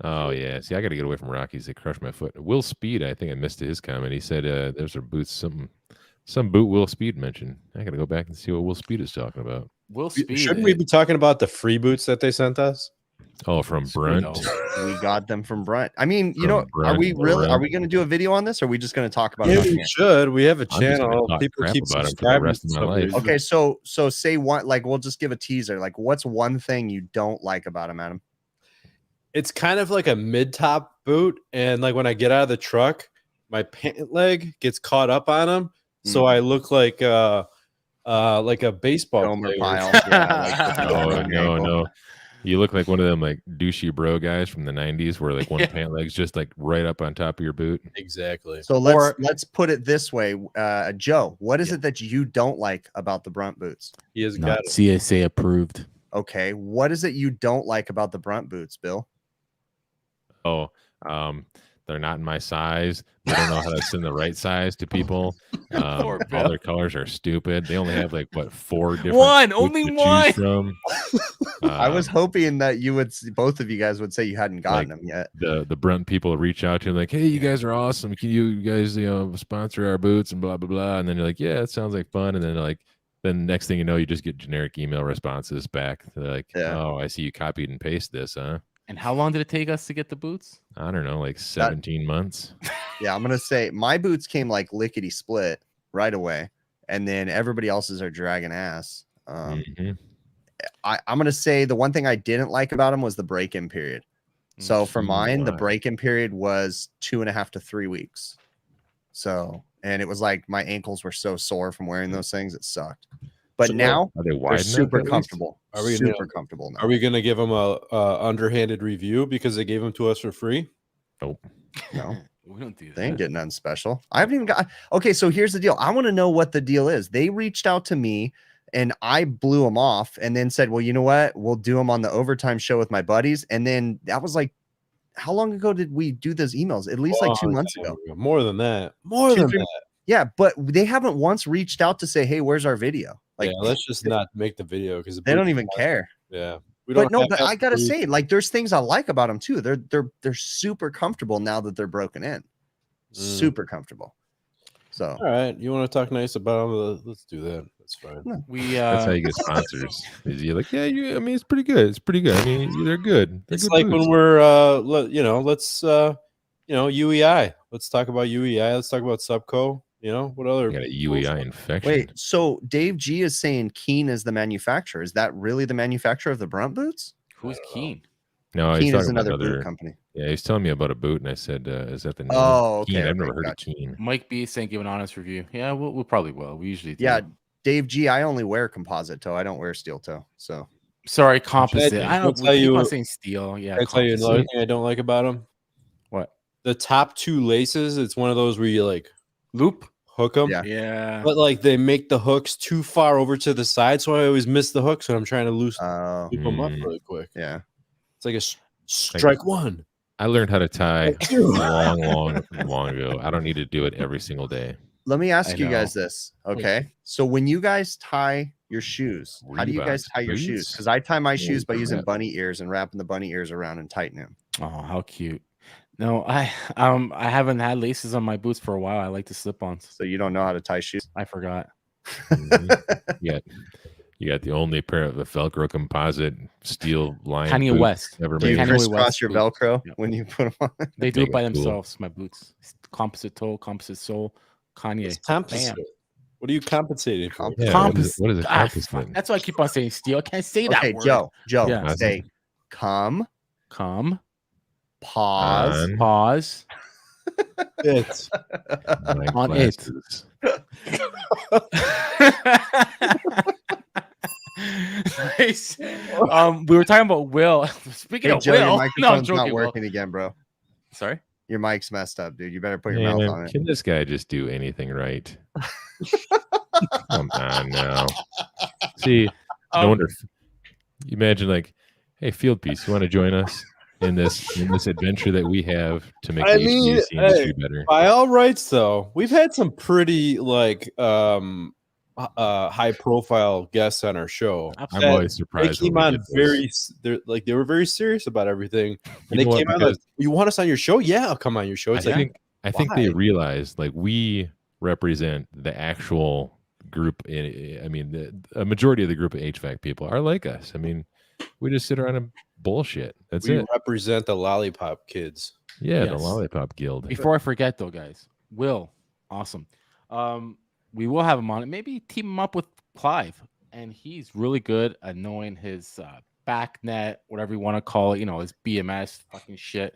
Oh yeah. See, I got to get away from Rockies. They crush my foot. Will Speed, I think I missed his comment. He said those are boots. Some boot Will Speed mentioned. I got to go back and see what Will Speed is talking about. Will Speed. Shouldn't we be talking about the free boots that they sent us? Oh, from Brunt. We got them from Brunt. I mean, you From know, are Brunt, we really? Are Brunt. we going to do a video on this? Or are we just going to talk about Yeah, it? on we here? should. We have a I'm just gonna channel. talk People crap keep about 'em for the subscribing. rest of to my some life. reason. Okay, so say one. Like, we'll just give a teaser. Like, what's one thing you don't like about them, Adam? It's kind of like a mid-top boot, and like when I get out of the truck, my pant leg gets caught up on them, so I look like a baseball Gomer player. pile. Yeah, like with the Oh broken no, ankle. no. You look like one of them like douchey bro guys from the 90s where like one pant leg's just like right up on top of your boot. Exactly. So Or- let's put it this way, Joe. What is it that you don't like about the Brunt boots? He has got Not it. CSA approved. Okay, what is it you don't like about the Brunt boots, Bill? Oh, they're not in my size. They don't know how to send the right size to people. Poor All Bill. their colors are stupid. They only have like what 4 different One, boots only to choose one. from. I was Um, hoping that you would, both of you guys would say you hadn't gotten Like, them yet. the Brunt people reach out to him like, hey, you guys are awesome. Can you guys sponsor our boots and blah blah blah? And then you're like, yeah, it sounds like fun. And then like then next thing you know, you just get generic email responses back. They're like, Yeah. oh, I see you copied and pasted this, huh? And how long did it take us to get the boots? I don't know, like 17 months. Yeah, I'm gonna say my boots came like lickety split right away, and then everybody else's are dragging ass. Mhm. I'm gonna say the one thing I didn't like about them was the break-in period. So for mine, the Why? break-in period was 2.5 to 3 weeks. So, and it was like my ankles were so sore from wearing those things, it sucked. But So now Are they they're wide enough super at least? comfortable. Are we Super comfortable now. Are we going to give them a underhanded review because they gave them to us for free? No, We don't do that. they ain't getting nothing special. I haven't even got. Okay, so here's the deal. I want to know what the deal is. They reached out to me and I blew them off and then said, well, you know what? We'll do them on the overtime show with my buddies. And then that was like, how long ago did we do those emails? At least like 2 months ago. More than that. More Two, than three- that. Yeah, but they haven't once reached out to say, hey, where's our video? Like, Yeah, let's just not make the video because they don't even care. Yeah, we But no, have but that I gotta proof. say, like, there's things I like about them too. They're super comfortable now that they're broken in. Super comfortable. So All right, you want to talk nice about them? Let's do that. That's fine. We That's how you get sponsors. Is you're like, yeah, I mean, it's pretty good. It's pretty good. I mean, they're good. They're It's good like boots. when we're let's UEI. Let's talk about UEI. Let's talk about Subco. What other? You got a UEI infection. wait, so Dave G is saying Keen is the manufacturer. Is that really the manufacturer of the Brunt boots? who's Keen? No, he's Keen is talking about another boot another. company. Yeah, he's telling me about a boot, and I said, "Is that the name?" Oh, okay, Keen. I've okay, never heard gotcha. of Keen. Mike B saying give an honest review. Yeah, we'll probably will. We usually do. Yeah, Dave G, I only wear composite toe. I don't wear steel toe. So Sorry, composite. I I'll don't. tell We keep you- on saying steel. Yeah. Can I tell you another composite. thing I don't like about them? What? The top two laces. It's one of those where you like Loop? hook them. Yeah. Yeah. But like they make the hooks too far over to the side, so I always miss the hooks when I'm trying to loop them up really quick. yeah. It's like a strike one. I learned how to tie long ago. I don't need to do it every single day. Let me ask I you guys know. this. Okay. So when you guys tie your shoes, how do you guys Reeboks tie your shoes? boots? Because I tie my shoes by Holy using crap. bunny ears and wrapping the bunny ears around and tightening them. Oh, how cute. No, I haven't had laces on my boots for a while. I like the slip-ons. So you don't know how to tie shoes. I forgot. You got the only pair of the Velcro composite steel line. Kanye West. Ever Do you made. Kanye crisscross West your boots. Velcro Yeah. when you put them on? They do Make it by it cool. themselves. My boots, composite toe, composite sole. Kanye. It's compensate. Bam. What are you compensating for? Yeah, what is a Ah, compensate? fuck. That's why I keep on saying steel. I can't say that Okay, word. Joe, Yeah. say come, Come. pause. On Pause. It's my On it. glasses. Nice. We were talking about Will. Speaking Hey, of Joe, your Will, no, I'm microphone's not joking. Will. working again, bro. Sorry. Your mic's messed up, dude. You better put your mouth Man, on it. can this guy just do anything right? Come on now. See, no wonder. You imagine, like, hey, Field Piece, you want to join us in this adventure that we have to make the I mean, HVAC industry better? by all rights, though. We've had some pretty high profile guests on our show. I'm that always They surprised. came when we on get those. they were very serious about everything. And You they know what, came on like, because you want us on your show? Yeah, I'll come on your show. It's I like, think they why? realize, like, we represent the actual group. I mean, a majority of the group of HVAC people are like us. I mean, we just sit around and bullshit. That's we it. represent the lollipop kids. Yeah, the Yes. Lollipop Guild. Before I forget, though, guys, Will, awesome. We will have him on it. Maybe team him up with Clive, and he's really good at knowing his back net, whatever you want to call it. You know, his BMS fucking shit.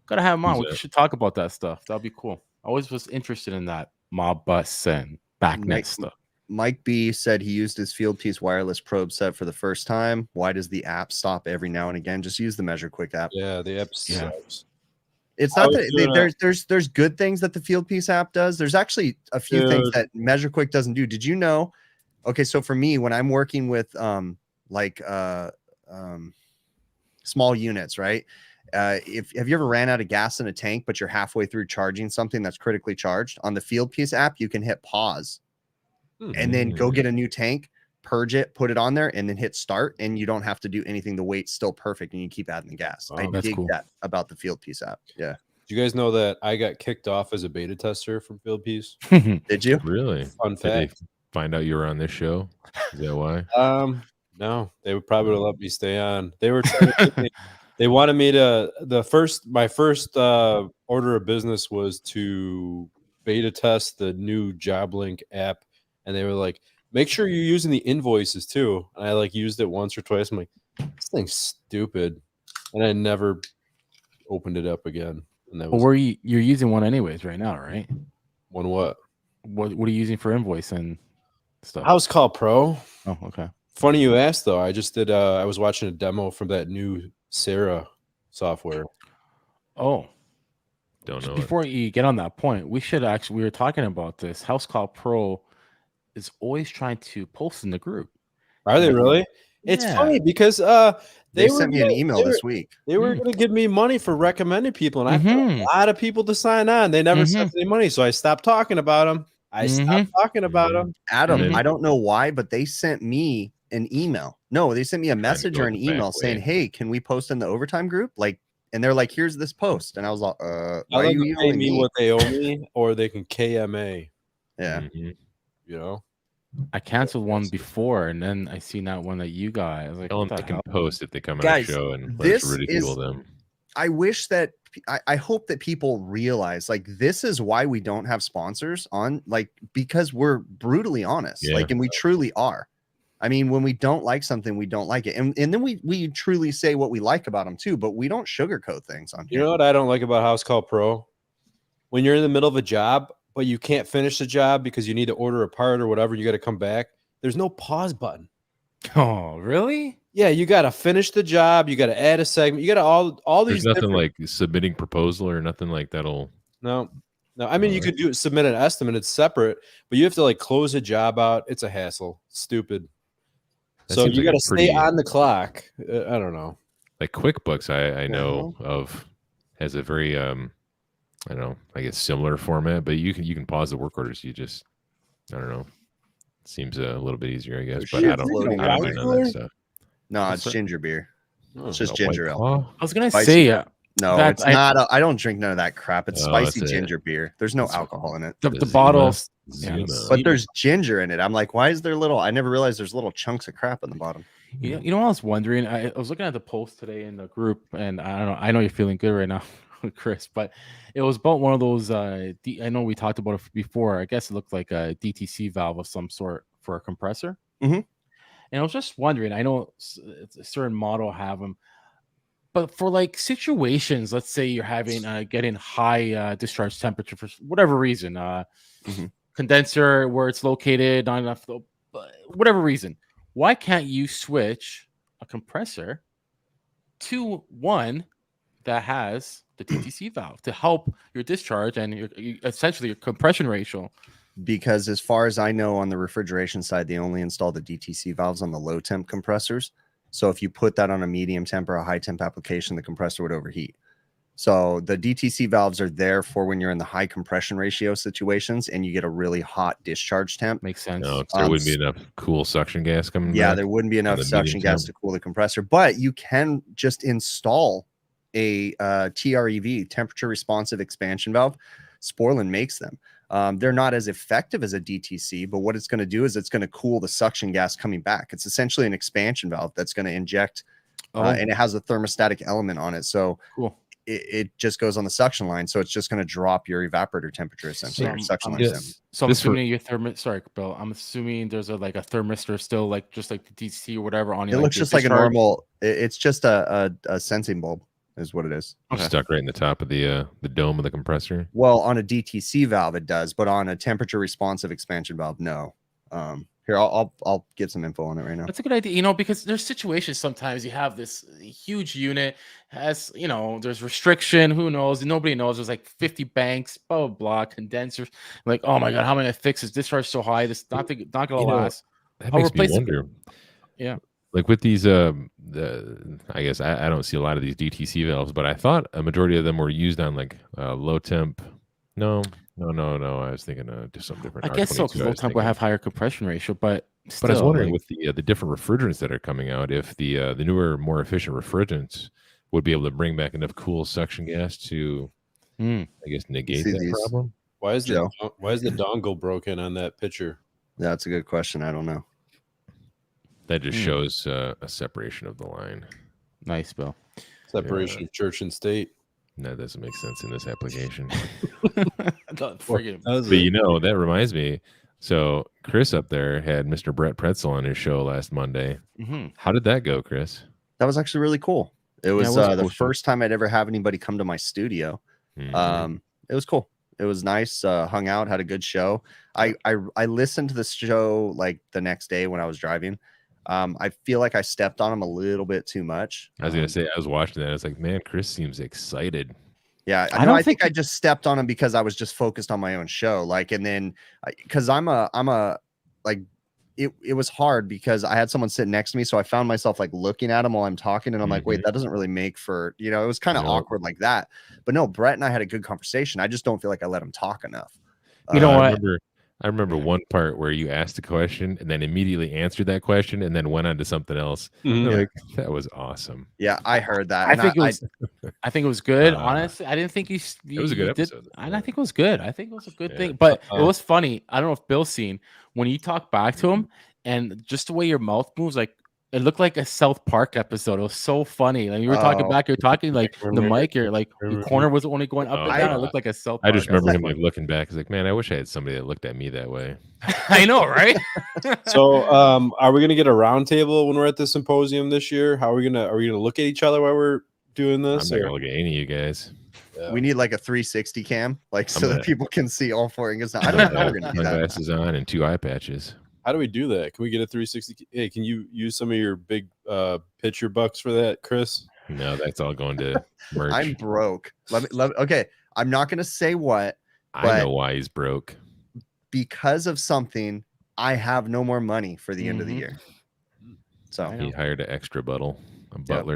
Gotta have him on. Who's We that? should talk about that stuff. That'd be cool. I always was interested in that mob bus and back net Mike- stuff. Mike B said he used his Field Piece wireless probe set for the first time. Why does the app stop every now and again? Just use the Measure Quick app. Yeah, the app Yeah. sucks. It's I not was that doing there's good things that the Field Piece app does. There's actually a few things Dude. that Measure Quick doesn't do. Did you know? Okay, so for me, when I'm working with small units, right? If have you ever ran out of gas in a tank, but you're halfway through charging something that's critically charged? On the Field Piece app, you can hit pause and then go get a new tank, purge it, put it on there, and then hit start, and you don't have to do anything. The weight's still perfect, and you keep adding the gas. Wow, I that's dig cool. that about the Field Piece app. Yeah. Do you guys know that I got kicked off as a beta tester from Field Piece? Did you? Really? Fun Did they fact. find out you were on this show? Is that why? No, they would probably let me stay on. They were trying to get me, they wanted me to my first order of business was to beta test the new JobLink app, and they were like, make sure you're using the invoices too. And I like used it once or twice. I'm like, this thing's stupid, and I never opened it up again. And that Well, was you're using one anyways right now, right? one what? What are you using for invoice and stuff? House Call Pro. Oh, okay. Funny you asked though. I just did. I was watching a demo from that new Sarah software. Oh, Don't just know. before you get on that point, we were talking about this. House Call Pro is always trying to post in the group. Are they really? It's Yeah. funny because They were sent me an gonna- email they were- this week. They were going to give me money for recommending people, and I got Mhm. a lot of people to sign on. They never sent any money, so I stopped talking about them. I stopped talking about them. Adam, Mhm. I don't know why, but they sent me an email. No, they sent me a message go or an the back email way. saying, "Hey, can we post in the overtime group?" Like, and they're like, "Here's this post," and I was like, "Why I are let you them pay emailing me me?" what they owe me, or they can KMA. Yeah, Mhm. You know, I canceled one before, and then I seen that one that you got. I was like, Tell what them the they can hell? post if they come on Guys, the show and let us this ridicule is- them. I wish that I hope that people realize like this is why we don't have sponsors on, like, because we're brutally honest, Yeah. like, and we truly are. I mean, when we don't like something, we don't like it, and then we truly say what we like about them too, but we don't sugarcoat things on you here. know what I don't like about House Call Pro? When you're in the middle of a job, but you can't finish the job because you need to order a part or whatever, you got to come back. There's no pause button. Oh, really? Yeah, you got to finish the job. You got to add a segment. You got to all There's these. nothing different- like submitting proposal or nothing like that'll. No. I mean, you could submit an estimate. It's separate, but you have to like close a job out. It's a hassle. Stupid. That So seems you like a got to stay pretty- on the clock. I don't know. Like QuickBooks, I know of has a very I don't know, I guess similar format, but you can pause the work orders. You just I don't know. Seems a little bit easier, I guess. But shit I don't floating do none of that stuff. No, What's it's that? ginger beer. Oh, It's just White ginger ale. Claw? I was gonna Spicy. say, No, That's- it's not. I don't drink none of that crap. It's Oh, spicy that's it. ginger beer. There's no That's alcohol in it. the Zima. bottles. Zima. But there's ginger in it. I'm like, why is there little? I never realized there's little chunks of crap in the bottom. You know what I was wondering? I was looking at the post today in the group, and I don't know. I know you're feeling good right now, Chris, but it was about one of those. I know we talked about it before. I guess it looked like a DTC valve of some sort for a compressor. Mhm. And I was just wondering. I know it's a certain model have them, but for like situations, let's say you're having getting high discharge temperature for whatever reason, Mhm. condenser where it's located, not enough, whatever reason. Why can't you switch a compressor to one that has the DTC valve to help your discharge and essentially your compression ratio? Because as far as I know, on the refrigeration side, they only install the DTC valves on the low temp compressors. So if you put that on a medium temp or a high temp application, the compressor would overheat. So the DTC valves are there for when you're in the high compression ratio situations and you get a really hot discharge temp. Makes sense. No, 'cause there wouldn't be enough cool suction gas coming Yeah, back. there wouldn't be enough the suction medium gas temp. to cool the compressor, but you can just install a TREV, temperature responsive expansion valve. Sporlan makes them. They're not as effective as a DTC, but what it's going to do is it's going to cool the suction gas coming back. It's essentially an expansion valve that's going to inject, and it has a thermostatic element on it. So Cool. it just goes on the suction line. So it's just going to drop your evaporator temperature, essentially, your suction line temp. So I'm This assuming your sorry, Bill. I'm assuming there's a thermistor still, like just like the DTC or whatever on It your. looks your just like a discharge. normal, it's just a sensing bulb is what it is. Okay. Stuck right in the top of the dome of the compressor. Well, on a DTC valve, it does, but on a temperature responsive expansion valve, no. Here, I'll get some info on it right now. That's a good idea, because there's situations sometimes you have this huge unit has, there's restriction, who knows, nobody knows. There's like 50 banks, blah blah blah, condensers. Like, oh my god, how am I gonna fix this? Discharge so high, this not gonna last. That I'll makes me replace it. wonder. Yeah. Like with these, I guess I don't see a lot of these DTC valves, but I thought a majority of them were used on like low temp. No. I was thinking just something different. I guess so, because low temp will have higher compression ratio, but still, I was wondering with the different refrigerants that are coming out, if the newer, more efficient refrigerants would be able to bring back enough cool suction gas to, I guess, negate see that these. problem. Why is the dongle broken on that picture? That's a good question. I don't know. That just shows a separation of the line. nice, Bill. Separation of church and state. That doesn't make sense in this application. Forget it. Does But it? that reminds me. So Chris up there had Mr. Brett Pretzel on his show last Monday. How did that go, Chris? That was actually really cool. It was, it was the cool. first time I'd ever have anybody come to my studio. Mhm. It was cool. It was nice. Hung out, had a good show. I listened to the show like the next day when I was driving. I feel like I stepped on him a little bit too much. I was gonna say, I was watching that. I was like, man, Chris seems excited. Yeah, I think I just stepped on him because I was just focused on my own show. Like, and then because I'm a like, it was hard because I had someone sitting next to me, so I found myself like looking at him while I'm talking, and I'm like, wait, that doesn't really make for, it was kind of awkward like that. But no, Brett and I had a good conversation. I just don't feel like I let him talk enough. You know what? I remember one part where you asked a question and then immediately answered that question and then went on to something else. Like, that was awesome. Yeah, I heard that. I think it was good. Honestly, I didn't think you. It was a good episode. And I think it was good. I think it was a good thing. But it was funny. I don't know if Bill's seen when you talk back to him and just the way your mouth moves, like it looked like a South Park episode. It was so funny. Like you were talking back, you're talking like the mic, you're like your corner was only going up and down. It looked like a South Park. I just remember him like looking back. He's like, man, I wish I had somebody that looked at me that way. I know, right? So, are we gonna get a round table when we're at the symposium this year? Are we gonna look at each other while we're doing this? I'm not gonna look at any of you guys. We need like a 360 cam, like so that people can see all four angles. I don't know how we're gonna do my that. glasses on and 2 eye patches. How do we do that? Can we get a 360? Hey, can you use some of your big picture bucks for that, Chris? No, that's all going to merch. I'm broke. Okay, I'm not gonna say what. I know why he's broke. Because of something, I have no more money for the end of the year. So He hired an extra butler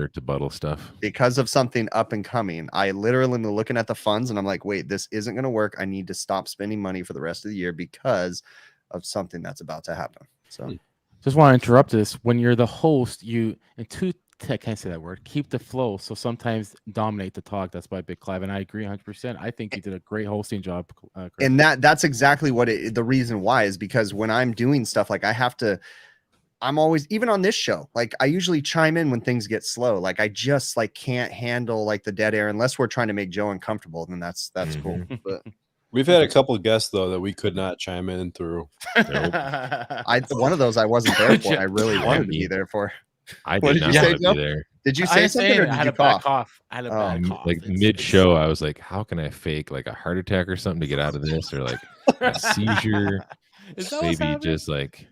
to buttle stuff. Because of something up and coming, I literally am looking at the funds and I'm like, wait, this isn't going to work. I need to stop spending money for the rest of the year because of something that's about to happen. So just want to interrupt this. When you're the host, you in I can't say that word. Keep the flow. So sometimes dominate the talk. That's by Big Clive, and I agree 100%. I think you did a great hosting job, Chris. And that's exactly what the reason why is because when I'm doing stuff like I'm always, even on this show, like I usually chime in when things get slow. Like I just like can't handle like the dead air unless we're trying to make Joe uncomfortable. Then that's cool. But We've had a couple of guests though that we could not chime in through. one of those I wasn't there for. I really wanted to be there for. I What did did not you say, want to Joe? be there. Did you say something or I did had you a bad cough? cough. I had a bad cough. Like mid show, I was like, how can I fake like a heart attack or something to get out of this, or like a seizure? Is that what's Maybe happening? just like,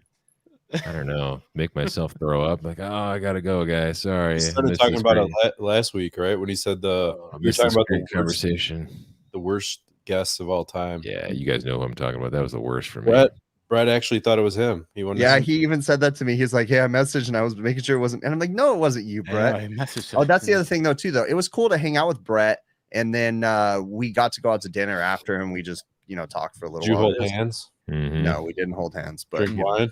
I don't know, make myself throw up. Like, oh, I gotta go, guys. Sorry. We I started missed talking this about great- it last week, right? When he said we were missed talking this about great conversation. the worst guests of all time. Yeah, you guys know who I'm talking about. That was the worst for me. Brett actually thought it was him. He wanted. Yeah, he even said that to me. He's like, "Yeah, I messaged and I was making sure it wasn't." And I'm like, "No, it wasn't you, Brett." I messaged Oh, him. that's the other thing though, too. Though it was cool to hang out with Brett, and then we got to go out to dinner after, and we just talked for a little Did you while. hold hands? Mhm. No, we didn't hold hands, but Drink wine?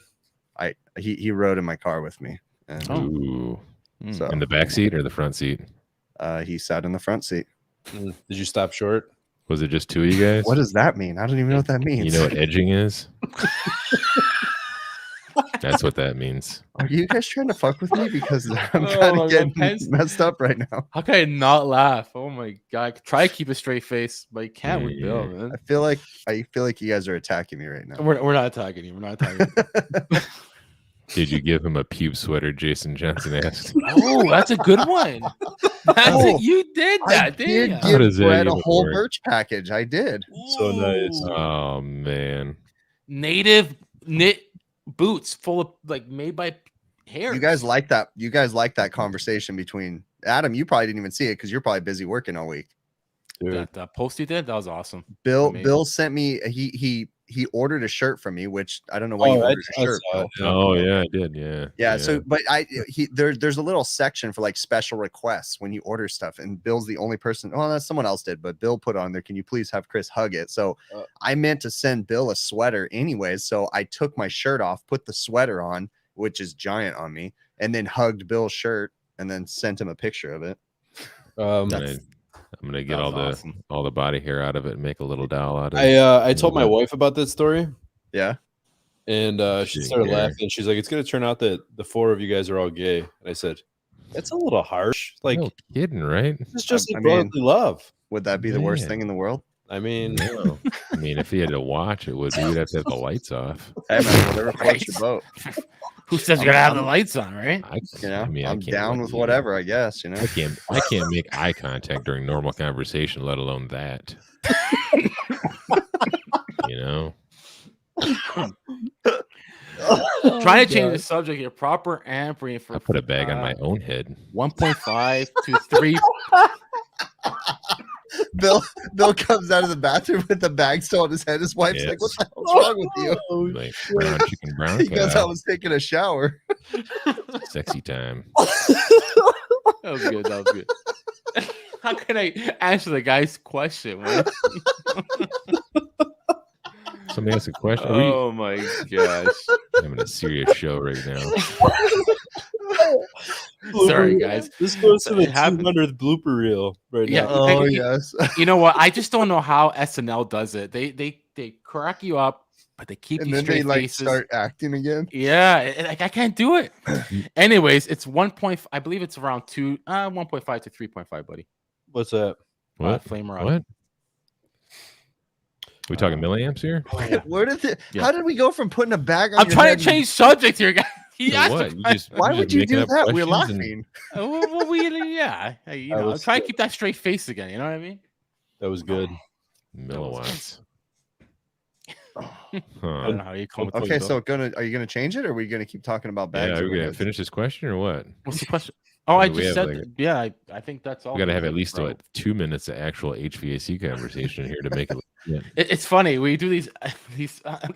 he rode in my car with me, and Ooh. so In the back seat or the front seat? he sat in the front seat. Did you stop short? Was it just two of you guys? What does that mean? I don't even know what that means. You know what edging is? That's what that means. Are you guys trying to fuck with me? Because I'm Oh, kind my of getting pants- messed up right now. How can I not laugh? Oh my god! Try to keep a straight face, but you can't with Bill, man. I feel like you guys are attacking me right now. We're not attacking you. We're not attacking you. Did you give him a pube sweater? Jason Johnson asked. Oh, that's a good one. You did I that, did didn't How give does that Brett a even whole work? merch package. I did. So nice. Ooh. Oh man. Native knit boots full of like made by hair. You guys like that? You guys like that conversation between Adam? You probably didn't even see it because you're probably busy working all week. Dude. that post you did? That was awesome. Bill Amazing. sent me. He ordered a shirt from me, which I don't know why you Oh, ordered a I shirt. saw Bill. it, yeah. Oh yeah, I did. Yeah. Yeah, so but there's a little section for like special requests when you order stuff, and Bill's the only person. Oh, that's someone else did, but Bill put on there. Can you please have Chris hug it? So I meant to send Bill a sweater anyways. So I took my shirt off, put the sweater on, which is giant on me, and then hugged Bill's shirt, and then sent him a picture of it. I'm gonna get That all was the awesome. all the body hair out of it and make a little doll out of it. I told my wife about that story, Yeah, and she Shit, started yeah. laughing. She's like, "It's gonna turn out that the four of you guys are all gay." And I said, "That's a little harsh. Like, No kidding, right? it's just I like mean- brotherly love." would that be the worst Man. thing in the world? I mean, No. I mean, if he had to watch it, we'd have to have the lights off. Hey man, whatever floats your boat. Who says you're gonna have the lights on, right? I I I'm can't down look with at you. whatever. I guess I can't make eye contact during normal conversation, let alone that. You know? Trying to change the subject here. Proper ampering for I put a bag on my own head. 1.5 to 3. Bill comes out of the bathroom with the bag still on his head. His wife's like, "What the hell's wrong with you?" Like brown chicken, brown He goes, "I cow. was taking a shower." Sexy time. That was good. That was good. How can I answer the guy's question? Man? Somebody asked a question. Oh my gosh. We're having a serious show right now. Sorry, guys. This goes to the It happened. 200th blooper reel right Yeah. now. Oh you- yes. You know what? I just don't know how SNL does it. They crack you up, but they keep And you then straight they like faces. start acting again. Yeah, like I can't do it. Anyways, it's 1. I believe it's around 1.5 to 3.5, buddy. What's that? What? Flamer up. What? We talking milliamps here? Where did it? Yeah. How did we go from putting a bag on? I'm your trying head to change subject here, guys. He So asked what? a You question. just- Why you're would just you making do up that? We're questions and- laughing. Yeah. Hey, you That know, was try to good. keep that straight face again. You know what I mean? That was good. Milliwatts. I don't Huh. know how you come with Okay, those, so though. are you gonna change it, or are we gonna keep talking about Yeah, bags? are on we our gonna heads? finish this question or what? What's the question? Oh, I Do we just have, said. like, Yeah, I think that's all. We gotta have at did, least bro. what 2 minutes of actual HVAC conversation here to make it. Yeah. It's funny we do these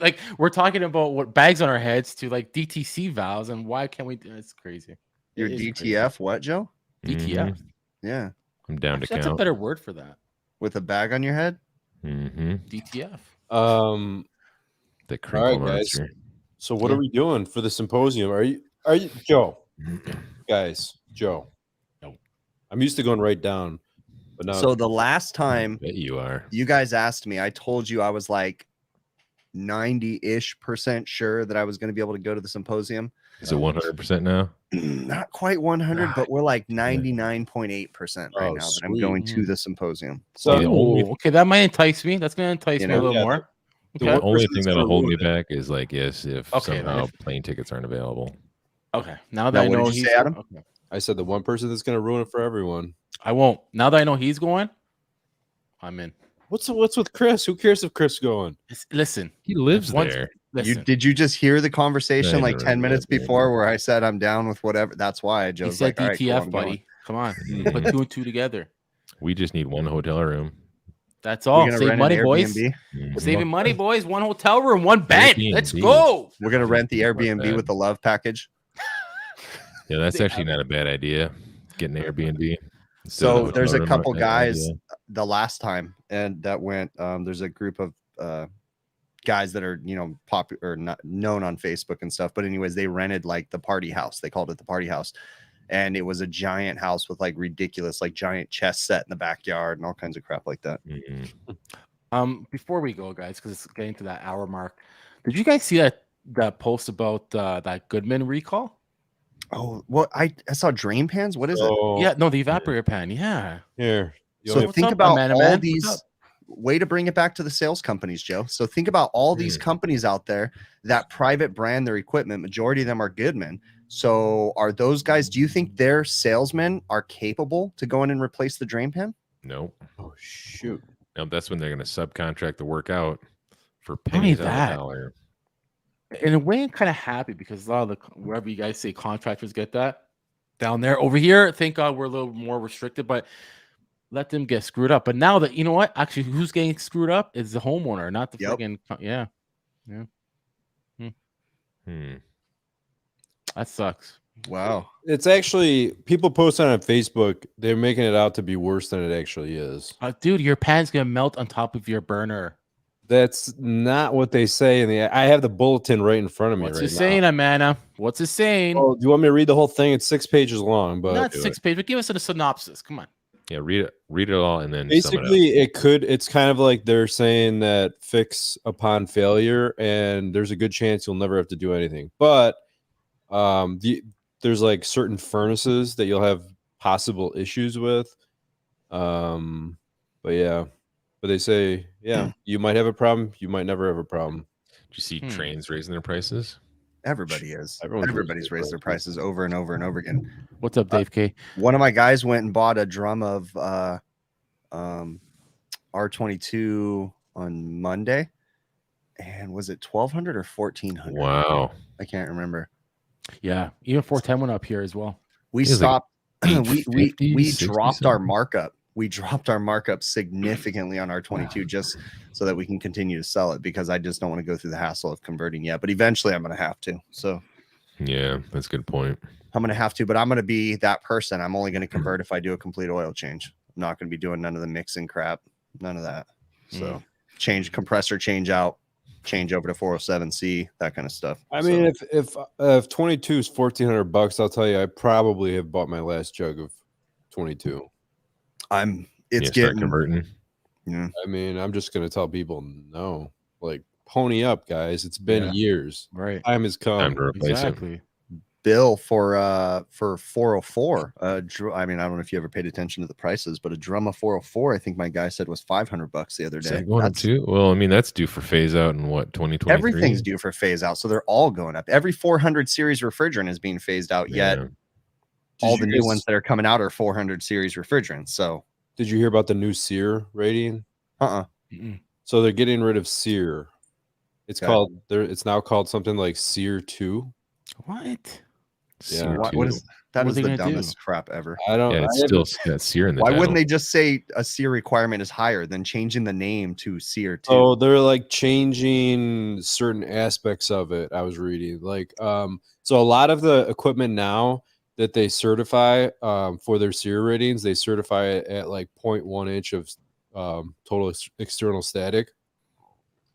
like we're talking about what bags on our heads to like DTC valves, and why can't we? It's crazy. Your It is crazy. DTF, what, Joe? DTF. Mhm. Yeah, I'm down to Actually, that's a count. better word for that. with a bag on your head. DTF. The All crinkle right, guys. monster. So what Yeah. are we doing for the symposium? Are you Joe? Guys, Joe. No. I'm used to going right down, but now So the last time Bet you are. you guys asked me, I told you I was like 90-ish% sure that I was going to be able to go to the symposium. Is it 100% now? Not quite 100, but we're like 99.8% right Oh, now that I'm going to sweet. the symposium. So the only- Okay, that might entice me. That's gonna entice You me a know, little yeah, more. the The Okay. one only person thing that's that'll gonna hold me ruin it. back is like, yes, if Okay, somehow if- plane tickets aren't available. Okay. Now that Now, I what know did you he's say, Adam? okay. I said the one person that's going to ruin it for everyone. I won't. Now that I know he's going, I'm in. What's with Chris? Who cares if Chris is going? Listen, He lives once- there. listen. Did you just hear the conversation I like never 10 heard minutes that, before where I said I'm down with whatever? That's why He Joe's said like, all right, cool, DTF, I'm going. buddy. Come on. Mhm. Put two and two together. We just need one hotel room. That's We're all. gonna Save rent money, an boys. Airbnb. We're Mhm. saving money, boys. One hotel room, one bed. Let's Airbnb. go. We're gonna rent the Not Airbnb bad. with the love package. Yeah, that's actually not a bad idea. Getting an Airbnb. instead of So hotel there's a room couple guys idea. the last time and that went. There's a group of guys that are popular or not known on Facebook and stuff. But anyways, they rented like the party house. They called it the party house, and it was a giant house with like ridiculous like giant chess set in the backyard and all kinds of crap like that. Mhm. Before we go, guys, because it's getting to that hour mark, did you guys see that post about that Goodman recall? Oh, well, I saw drain pans. What is it? So, Yeah, no, the evaporator pan. Yeah. Here. You So only- what's think up, about Amanda, all man? What's these. up? Way to bring it back to the sales companies, Joe. So think about all these companies out there that private brand their equipment. Majority of them are Goodman. So are those guys? Do you think their salesmen are capable to go in and replace the drain pan? Nope. oh shoot. No, that's when they're going to subcontract the work out for Not only pennies on the that. dollar. In a way, I'm kind of happy because a lot of the wherever you guys say contractors get that down there. Over here, thank God we're a little more restricted, but let them get screwed up. But now that you know what, actually, who's getting screwed up is the homeowner, not the Yep. friggin' yeah. That sucks. Wow. It's actually people post on Facebook. They're making it out to be worse than it actually is. Dude, your pan's gonna melt on top of your burner. That's not what they say. I have the bulletin right in front of me What's right it now. saying, Amanda? What's it saying? Oh, do you want me to read the whole thing? It's 6 pages long, but Not do 6 pages, but give us a synopsis. Come on. Yeah, read it all and then sum basically it it's kind of like they're saying that fix upon failure, and there's a good chance you'll never have to do anything. But there's like certain furnaces that you'll have possible issues with. But yeah. But they say, yeah, you might have a problem, you might never have a problem. Did you see trains raising their prices? Everybody is. Everyone's Everybody's raised their prices over and over and over again. What's up, Dave K? One of my guys went and bought a drum of R22 on Monday. And was it 1,200 or 1,400? Wow. I can't remember. Yeah, even 410 went up here as well. We It was like stopped. we 850, 60 dropped our something. markup. We dropped our markup significantly on our 22 just so that we can continue to sell it because I just don't want to go through the hassle of converting yet. But eventually I'm going to have to. So Yeah, that's a good point. I'm going to have to, but I'm going to be that person. I'm only going to convert if I do a complete oil change. I'm not going to be doing none of the mixing crap. None of that. So change compressor, change out, change over to 407C, that kind of stuff. I mean, if 22 is $1,400, I'll tell you, I probably have bought my last jug of 22. It's Start getting converting. yeah. I mean, I'm just gonna tell people no, like pony up, guys. It's been Yeah. years. Right. Time has come. Time to replace it. Exactly. Bill for 404. I mean, I don't know if you ever paid attention to the prices, but a drum of 404, I think my guy said was $500 the other Is day. that going up too? Well, I mean, that's due for phase out in what, 2023? Everything's due for phase out, so they're all going up. Every 400 series refrigerant is being phased out, yet Yeah. all Did the you new guys- ones that are coming out are 400 series refrigerants. So, Did you hear about the new SEER rating? Mm-mm. So they're getting rid of SEER. It's Okay. called it's now called something like SEER 2. What? Yeah. what is that? What Is are they the gonna dumbest crap ever. I don't Yeah, it's I haven't- still got sear in the Why title. wouldn't they just say a SEER requirement is higher than changing the name to SEER 2? Oh, they're like changing certain aspects of it. I was reading like so a lot of the equipment now that they certify for their SEER ratings, they certify it at like 0.1 inch of total external static.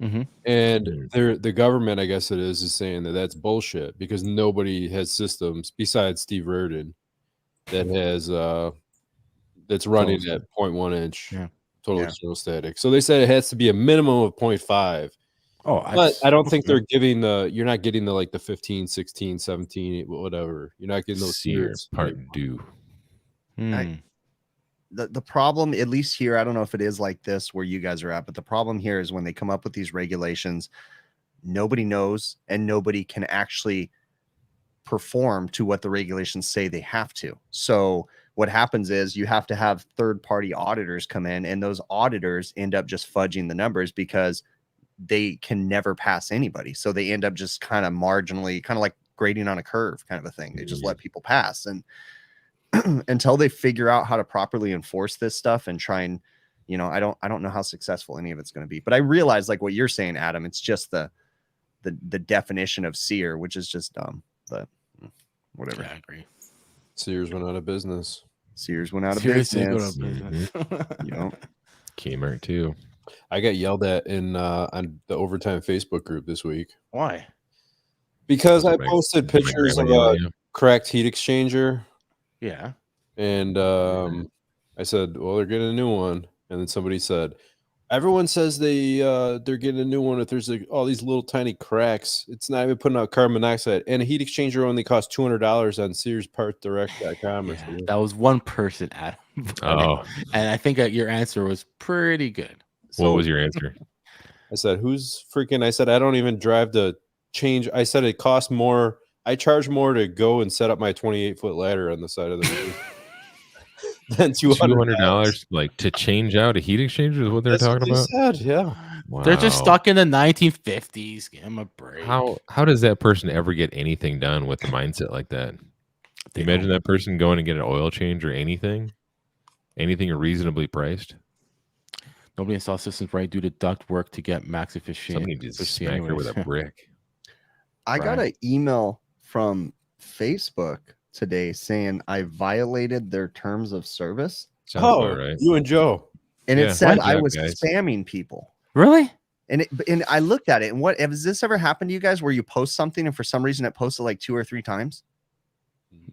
Mhm. And the government, I guess it is saying that that's bullshit because nobody has systems besides Steve Reardon that has that's running Total- at 0.1 inch Yeah. total Yeah. external static. So they said it has to be a minimum of 0.5. Oh, But I don't think okay. they're giving you're not getting the 15, 16, 17, whatever. You're not getting those Sear tiers. part due. Hmm. The problem, at least here, I don't know if it is like this where you guys are at, but the problem here is when they come up with these regulations, nobody knows and nobody can actually perform to what the regulations say they have to. So what happens is you have to have third-party auditors come in, and those auditors end up just fudging the numbers because they can never pass anybody. So they end up just kind of marginally, kind of like grading on a curve kind of a thing. They just let people pass. And until they figure out how to properly enforce this stuff and try and, I don't know how successful any of it's going to be. But I realize, like what you're saying, Adam, it's just the definition of sear, which is just dumb. But whatever. Yeah, I agree. Sears went out of business. Sears went out of Seriously, go business. to business. Kmart too. I got yelled at in on the Overtime Facebook group this week Why? because I My- posted my pictures of grandma yelled a at you. cracked heat exchanger, Yeah. and I said, "Well, they're getting a new one." And then somebody said, "Everyone says they're getting a new one if there's all these little tiny cracks. It's not even putting out carbon monoxide, and a heat exchanger only costs $200 on SearsPartDirect.com or Yeah, something." that was one person, Adam. Oh, And I think that your answer was pretty good. what was your answer? I said, "Who's freaking?" I said, "I don't even drive to change." I said, "It costs more. I charge more to go and set up my 28-foot ladder on the side of the roof than $200." $200 like to change out a heat exchanger is what they're That's what talking they about. said, yeah. They're just Wow. stuck in the 1950s. Give them a break. How does that person ever get anything done with the mindset like that? They Imagine don't- that person going and get an oil change or anything reasonably priced. Nobody installed systems right due to duct work to get max efficiency. Somebody just smack her with a brick. I got an email from Facebook today saying I violated their terms of service, Sounds about right. You and Joe. and Yeah, it said good I job, was guys. spamming people. Really? And I looked at it, and what has this ever happened to you guys where you post something and for some reason it posted like 2 or 3 times?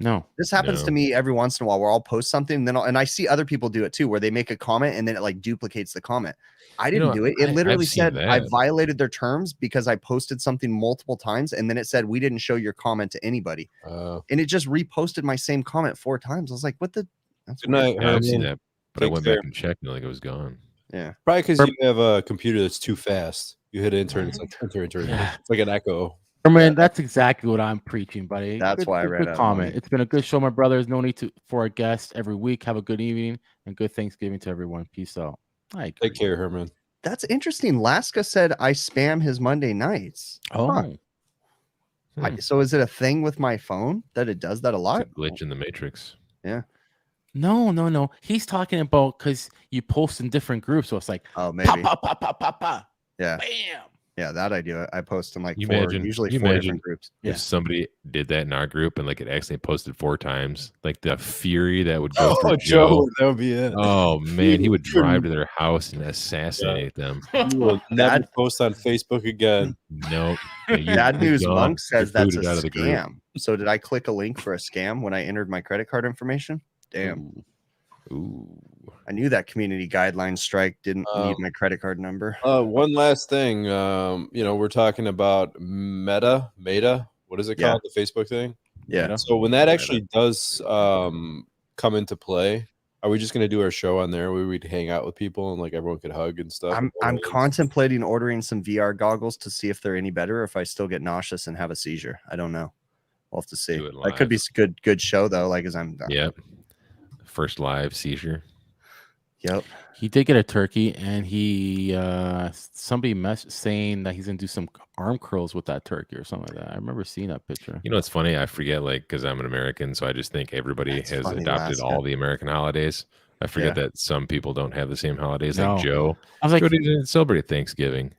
No. This happens to No. me every once in a while where I'll post something and then and I see other people do it too, where they make a comment and then it like duplicates the comment. I didn't do it. It literally I've seen said I that. violated their terms because I posted something multiple times, and then it said we didn't show your comment to anybody, and it just reposted my same comment 4 times. I was like, what the? That's Good weird. night, Yeah, I've seen Herman. that, but I Take went care. back and checked and like it was gone. Yeah. Probably because you have a computer that's too fast. You hit enter, and it's like enter. Yeah. It's like an echo. Herman, that's exactly what I'm preaching, buddy. That's why I read good out of comment. mine. It's been a good show, my brothers. No need for a guest every week. Have a good evening and good Thanksgiving to everyone. Peace out. I agree. Take care, Herman. That's interesting. Laska said I spam his Monday nights. Oh, Huh. So is it a thing with my phone that it does that a It's lot? a glitch in the matrix. no. He's talking about because you post in different groups. So it's like, Oh, pop, maybe. pop, pop, pop, pop, pop. Yeah. Bam. Yeah, that I do. I post in like You 4, imagine- usually you 4 imagine- different groups. Yeah. If somebody did that in our group and like it accidentally posted 4 times, like the fury that would go through Joe. that would be it. Oh man, he would drive to their house and assassinate them. You will never That- post on Facebook again. Nope. Bad News gone. Monk says You're that's a booted out of the group. scam. So did I click a link for a scam when I entered my credit card information? Damn. Ooh. I knew that community guideline strike didn't need my credit card number. One last thing. We're talking about Meta. What is it Yeah. called? The Facebook thing. Yeah. So when that actually does come into play, are we just going to do our show on there where we'd hang out with people and like everyone could hug and stuff? I'm contemplating ordering some VR goggles to see if they're any better or if I still get nauseous and have a seizure. I don't know. We'll have to see. Do it That could be live. good show though. Like as I'm Yep. First live seizure. Yep. He did get a turkey, and he somebody saying that he's gonna do some arm curls with that turkey or something like that. I remember seeing that picture. You know, it's funny. I forget, like, because I'm an American, so I just think everybody That's has funny, adopted Alaska. all the American holidays. I forget that some people don't have the same holidays. No. Like Joe. I was like, Joe didn't celebrate Thanksgiving.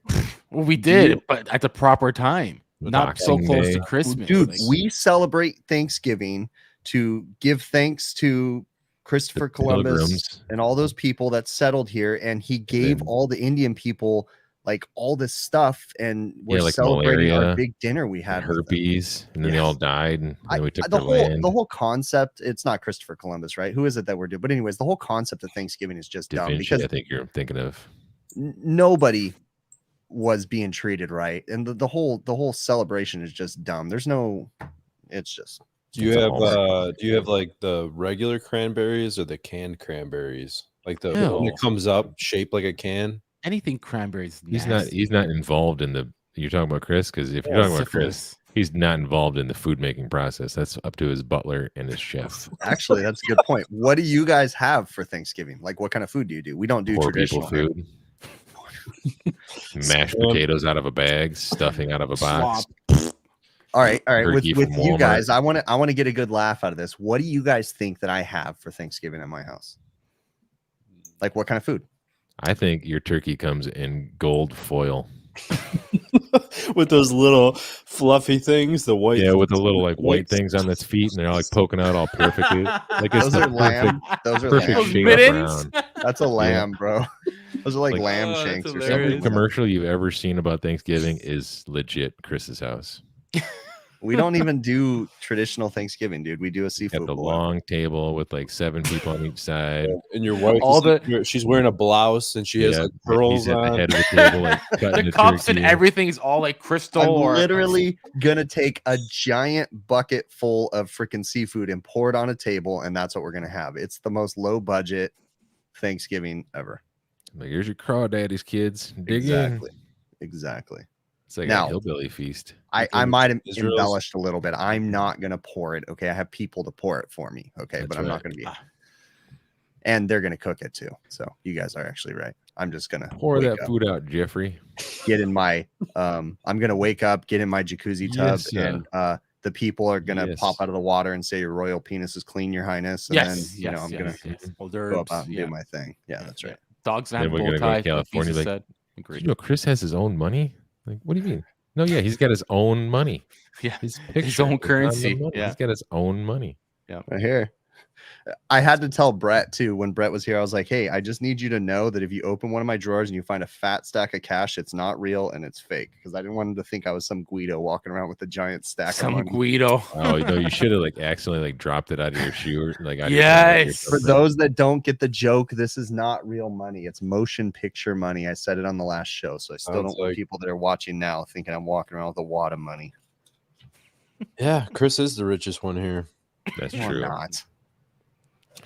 well, we did, but at the proper time, not so Boxing close Day. to Christmas. Dude, Like, we celebrate Thanksgiving to give thanks to Christopher Columbus Pilgrims. and all those people that settled here, and he gave then- all the Indian people like all this stuff, and we're like celebrating malaria our big dinner we had. and herpes, and then they Yes. all died, and then we took the their land. whole concept. It's not Christopher Columbus, right? Who is it that we're doing? But anyways, the whole concept of Thanksgiving is just Da dumb Vinci, because I think you're thinking of. nobody was being treated right, and the whole celebration is just dumb. There's no. It's just. Do you It's a have Hallmark. do you have like the regular cranberries or the canned cranberries? Like the one Ew. that comes up shaped like a can? Anything cranberries. He's not involved in the. You're talking about Chris, because if you're talking about Chris, he's not involved in the food making process. That's up to his butler and his chef. Actually, that's a good point. What do you guys have for Thanksgiving? Like, what kind of food do you do? We don't do Poor traditional people food. Mashed potatoes out of a bag, stuffing out of a box. All right. Turkey With from you Walmart. guys, I want to get a good laugh out of this. What do you guys think that I have for Thanksgiving at my house? Like, what kind of food? I think your turkey comes in gold foil. With those little fluffy things, the white. Yeah, with the little like white White- things on its feet, and they're like poking out all perfectly. Like it's Those the are lamb. Those are perfect lamb. shade of mittens. brown. That's a lamb, bro. Those are like Like- lamb Oh, that's shanks or hilarious. Every something. commercial you've ever seen about Thanksgiving is legit Chris's house. We don't even do traditional Thanksgiving, dude. We do a Got seafood the boil. long table with like 7 people on each side. And your wife, All she's wearing a blouse and she has like He's pearls at the on. head of the table, like cutting The cups and turkey. everything's all like crystal. I'm or literally gonna take a giant bucket full of freaking seafood and pour it on a table, and that's what we're gonna have. It's the most low budget Thanksgiving ever. Like, here's your crawdaddies, kids. Dig Exactly. in. Exactly. It's like Now- a hillbilly feast. I might have Israel's- embellished a little bit. I'm not gonna pour it. Okay, I have people to pour it for me. Okay, That's but I'm not right. gonna be. And they're gonna cook it too. So you guys are actually right. I'm just gonna Pour wake that up, food out, Jeffrey. get in my. I'm gonna wake up, get in my jacuzzi tub, Yes, and the people are gonna Yes. pop out of the water and say your royal penis is clean, your highness. And Yes, then I'm gonna Hors go d'oeuvres, about and yeah. do my thing. Yeah, that's right. Dogs Then have we're bow gonna go to ties. like California, Jesus like, said. Did Agreed. you know Chris has his own money? Like, what do you mean? No, yeah, he's got his own money. Yeah, His his picture own is on the currency. money. Yeah. He's got his own money. Right here. I had to tell Brett too when Brett was here. I was like, "Hey, I just need you to know that if you open one of my drawers and you find a fat stack of cash, it's not real and it's fake." Because I didn't want him to think I was some Guido walking around with a giant stack Some of money. Guido. Oh, no, you should have like accidentally like dropped it out of your shoe or like out of your pocket or Yes. For something. those that don't get the joke, this is not real money. It's motion picture money. I said it on the last show, so I still Sounds don't want like- people that are watching now thinking I'm walking around with a wad of money. Yeah, Chris is the richest one here. That's No, I'm true. not.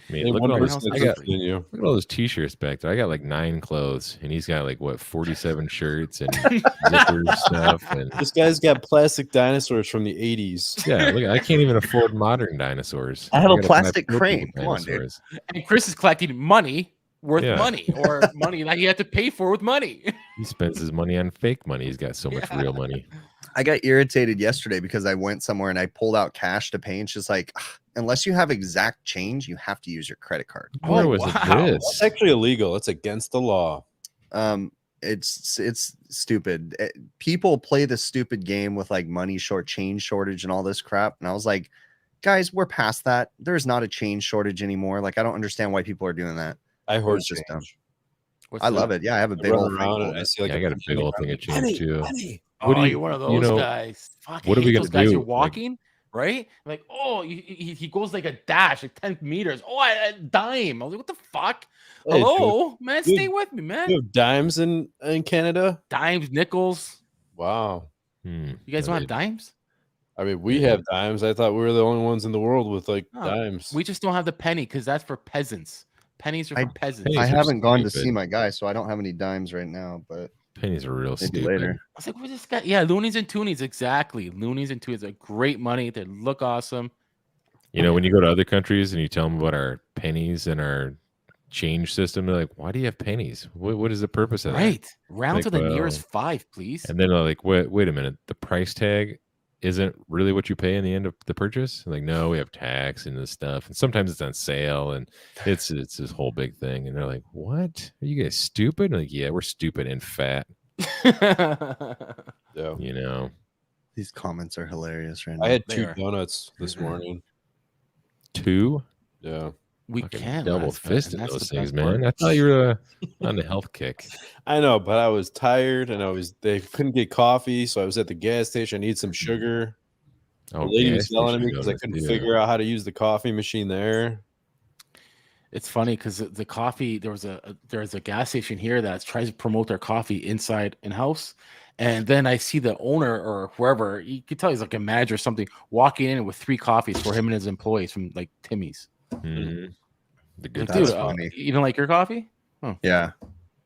I mean, Hey, look, one at all person those, that's I got, richer than you. look at all those t-shirts back there. I got like 9 clothes, and he's got like what 47 shirts and zipper stuff. And This guy's got plastic dinosaurs from the 80s. yeah, look, I can't even afford modern dinosaurs. I have a gotta buy plastic portable crane. Come on, dude. dinosaurs. And Chris is collecting money worth Yeah. money or money that he had to pay for with money. He spends his money on fake money. He's got so much Yeah. real money. I got irritated yesterday because I went somewhere and I pulled out cash to pay, and she's like, "Ugh, unless you have exact change, you have to use your credit card." Where Oh, was wow. it That's this? actually illegal. It's against the law. It's stupid. People play this stupid game with like money short, change shortage, and all this crap. And I was like, guys, we're past that. There's not a change shortage anymore. Like, I don't understand why people are doing that. I hoard It's just change. What's I that? love it. Yeah, I have a I big run old thing around full and of I it. see like Yeah, I got a big old thing of change penny, too. penny. What do Oh, you- you're one of you those know, guys. Fuck, what I are we hate gonna those guys. do? You're Like- walking, right? Like, oh, he goes like a dash, like 10 meters. Oh, a dime. I was like, what the fuck? Hey, Hello, man. dude. Stay with me, man. You have dimes in Canada? Dimes, nickels. Wow. You guys don't have dimes? I mean, we have dimes. I thought we were the only ones in the world with like No, dimes. We just don't have the penny because that's for peasants. Pennies are for peasants. pennies I are haven't gone to stupid. see my guy, so I don't have any dimes right now, but Pennies are real maybe stupid. later. I was like, what this guy? Yeah, loonies and toonies. Exactly. Loonies and toonies are great money. They look awesome. You know, when you go to other countries and you tell them about our pennies and our change system, they're like, "Why do you have pennies? What is the purpose of that?" Right. Round Like, to the well, nearest 5, please. And then they're like, "Wait a minute, the price tag isn't really what you pay in the end of the purchase." Like, no, we have tax and this stuff, and sometimes it's on sale, and it's this whole big thing. And they're like, "What? Are you guys stupid?" I'm like, yeah, we're stupid and fat. Yeah. You know, These comments are hilarious right now. I had They 2 are. donuts this morning. 2. Yeah. We Fucking can double last, fisted and that's those the things, best man. part. I thought you were on the health kick. I know, but I was tired and they couldn't get coffee, so I was at the gas station. I need some sugar. The Oh, lady was gas yelling at station me because I donuts, couldn't yeah. figure out how to use the coffee machine there. It's funny because the coffee, there's a gas station here that tries to promote their coffee inside in house, and then I see the owner or whoever, you can tell he's like a manager or something, walking in with 3 coffees for him and his employees from like Timmy's. Mhm. The good Like, That's dude, funny. you don't like your coffee? Yeah.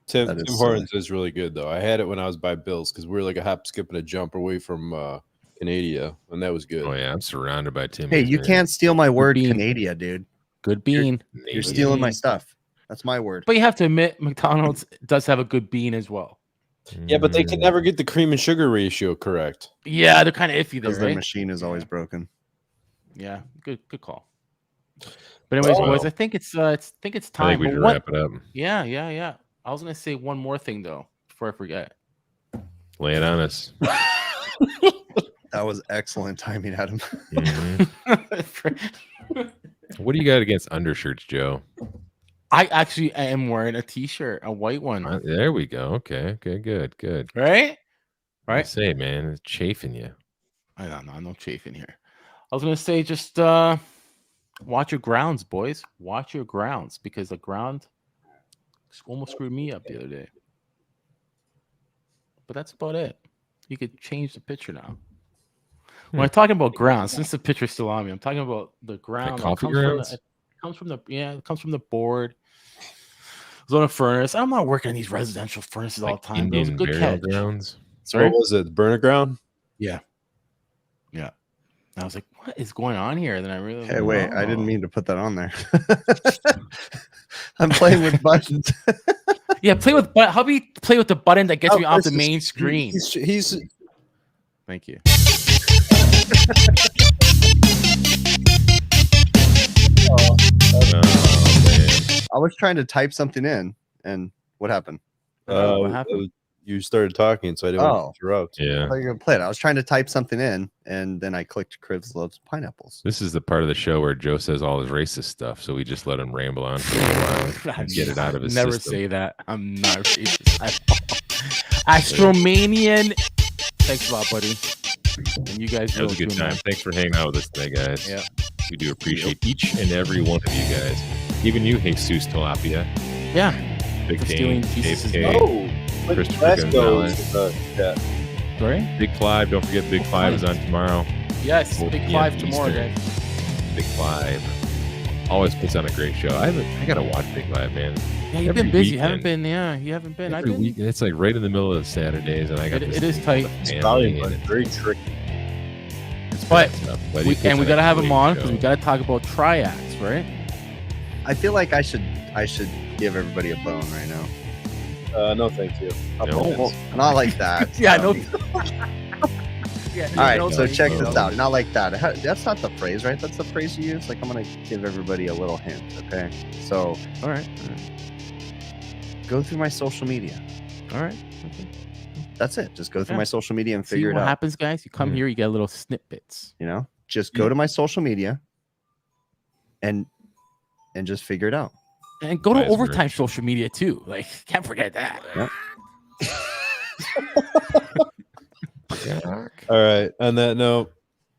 Tim That is Hortons is really good though. I had it when I was by Bill's because we were like a hop, skip, and a jump away from Canada, and that was good. Oh yeah, I'm surrounded by Timmy's. Hey, you man. can't steal my word, bean. Canada, dude. Good bean. You're Canadian. stealing my bean. stuff. That's my word. But you have to admit, McDonald's does have a good bean as well. Yeah, but they can Mm. never get the cream and sugar ratio correct. Yeah, they're kind of iffy there, Because their right? machine is always broken. Yeah, good call. But anyways, boys, Well, I think it's I time. think we But should what? wrap it up. Yeah. I was gonna say one more thing though before I forget. Lay it on us. That was excellent timing, Adam. Mhm. What do you got against undershirts, Joe? I actually am wearing a t-shirt, a white one. There we go. Okay, good. Right? I Right? say, man, it's chafing you. I don't know. I'm no chafing here. I was gonna say just watch your grounds, boys. Watch your grounds because the ground almost screwed me up the other day. But that's about it. You could change the picture now. When I'm talking about grounds, since the picture's still on me, I'm talking about the ground. coffee grounds? It comes from the board. It's on a furnace. I'm not working in these residential furnaces all Like the time. But it was a Indian good burial catch. grounds. Sorry. What was it? Burner ground? Yeah. And I was like, what is going on here? Then I realized. Hey, wait, I didn't mean to put that on there. I'm playing with buttons. Yeah, play with but how about you play with the button that gets me off the this is- main screen? He's Thank you. Oh, man. I was trying to type something in, and what happened? What happened? you started talking, so I didn't want to interrupt. I Yeah. thought you were gonna play it. I was trying to type something in, and then I clicked Cribs loves pineapples. This is the part of the show where Joe says all his racist stuff, so we just let him ramble on for a while and get it out of his Never system. say that. I'm not racist. Astromanian. Thanks a lot, buddy. And you guys That was a good too, time. man. Thanks for hanging out with us today, guys. Yeah. We do appreciate each and every one of you guys. Even you, Jesus Tilapia, Yeah. Big For Dane, stealing Dave Jesus' K, name. Christopher Gonzalez. Sorry? Big Clive. Don't forget Big Clive is on tomorrow. Yes, Well, Big yeah, Clive tomorrow, Eastern. guys. Big Clive always puts on a great show. I gotta watch Big Clive, man. Yeah, you've Every been busy. You haven't weekend. been, yeah, you haven't been. I've Every been. week, it's like right in the middle of Saturdays, and I got It- this it is tight. family, and Very tricky. it's But bad stuff. But he We puts on a gotta have him great on show. because we gotta talk about triads, right? I feel like I should give everybody a bone right now. No, thank you. No. Well, not like that. Yeah, no. All right, No, so no, check no. this out. Not like that. That's not the phrase, right? That's the phrase you use. Like, I'm gonna give everybody a little hint. Okay, so All right. go through my social media. All right. Okay. That's it. Just go through Yeah. my social media and See figure it what out. happens, guys. You come Mhm. here, you get little snippets. You know, just go to my social media and just figure it out. And go to Nice Overtime merch. social media too. Like, can't forget that. All right. On that note,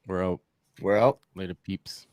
We're out. We're out. Later, peeps.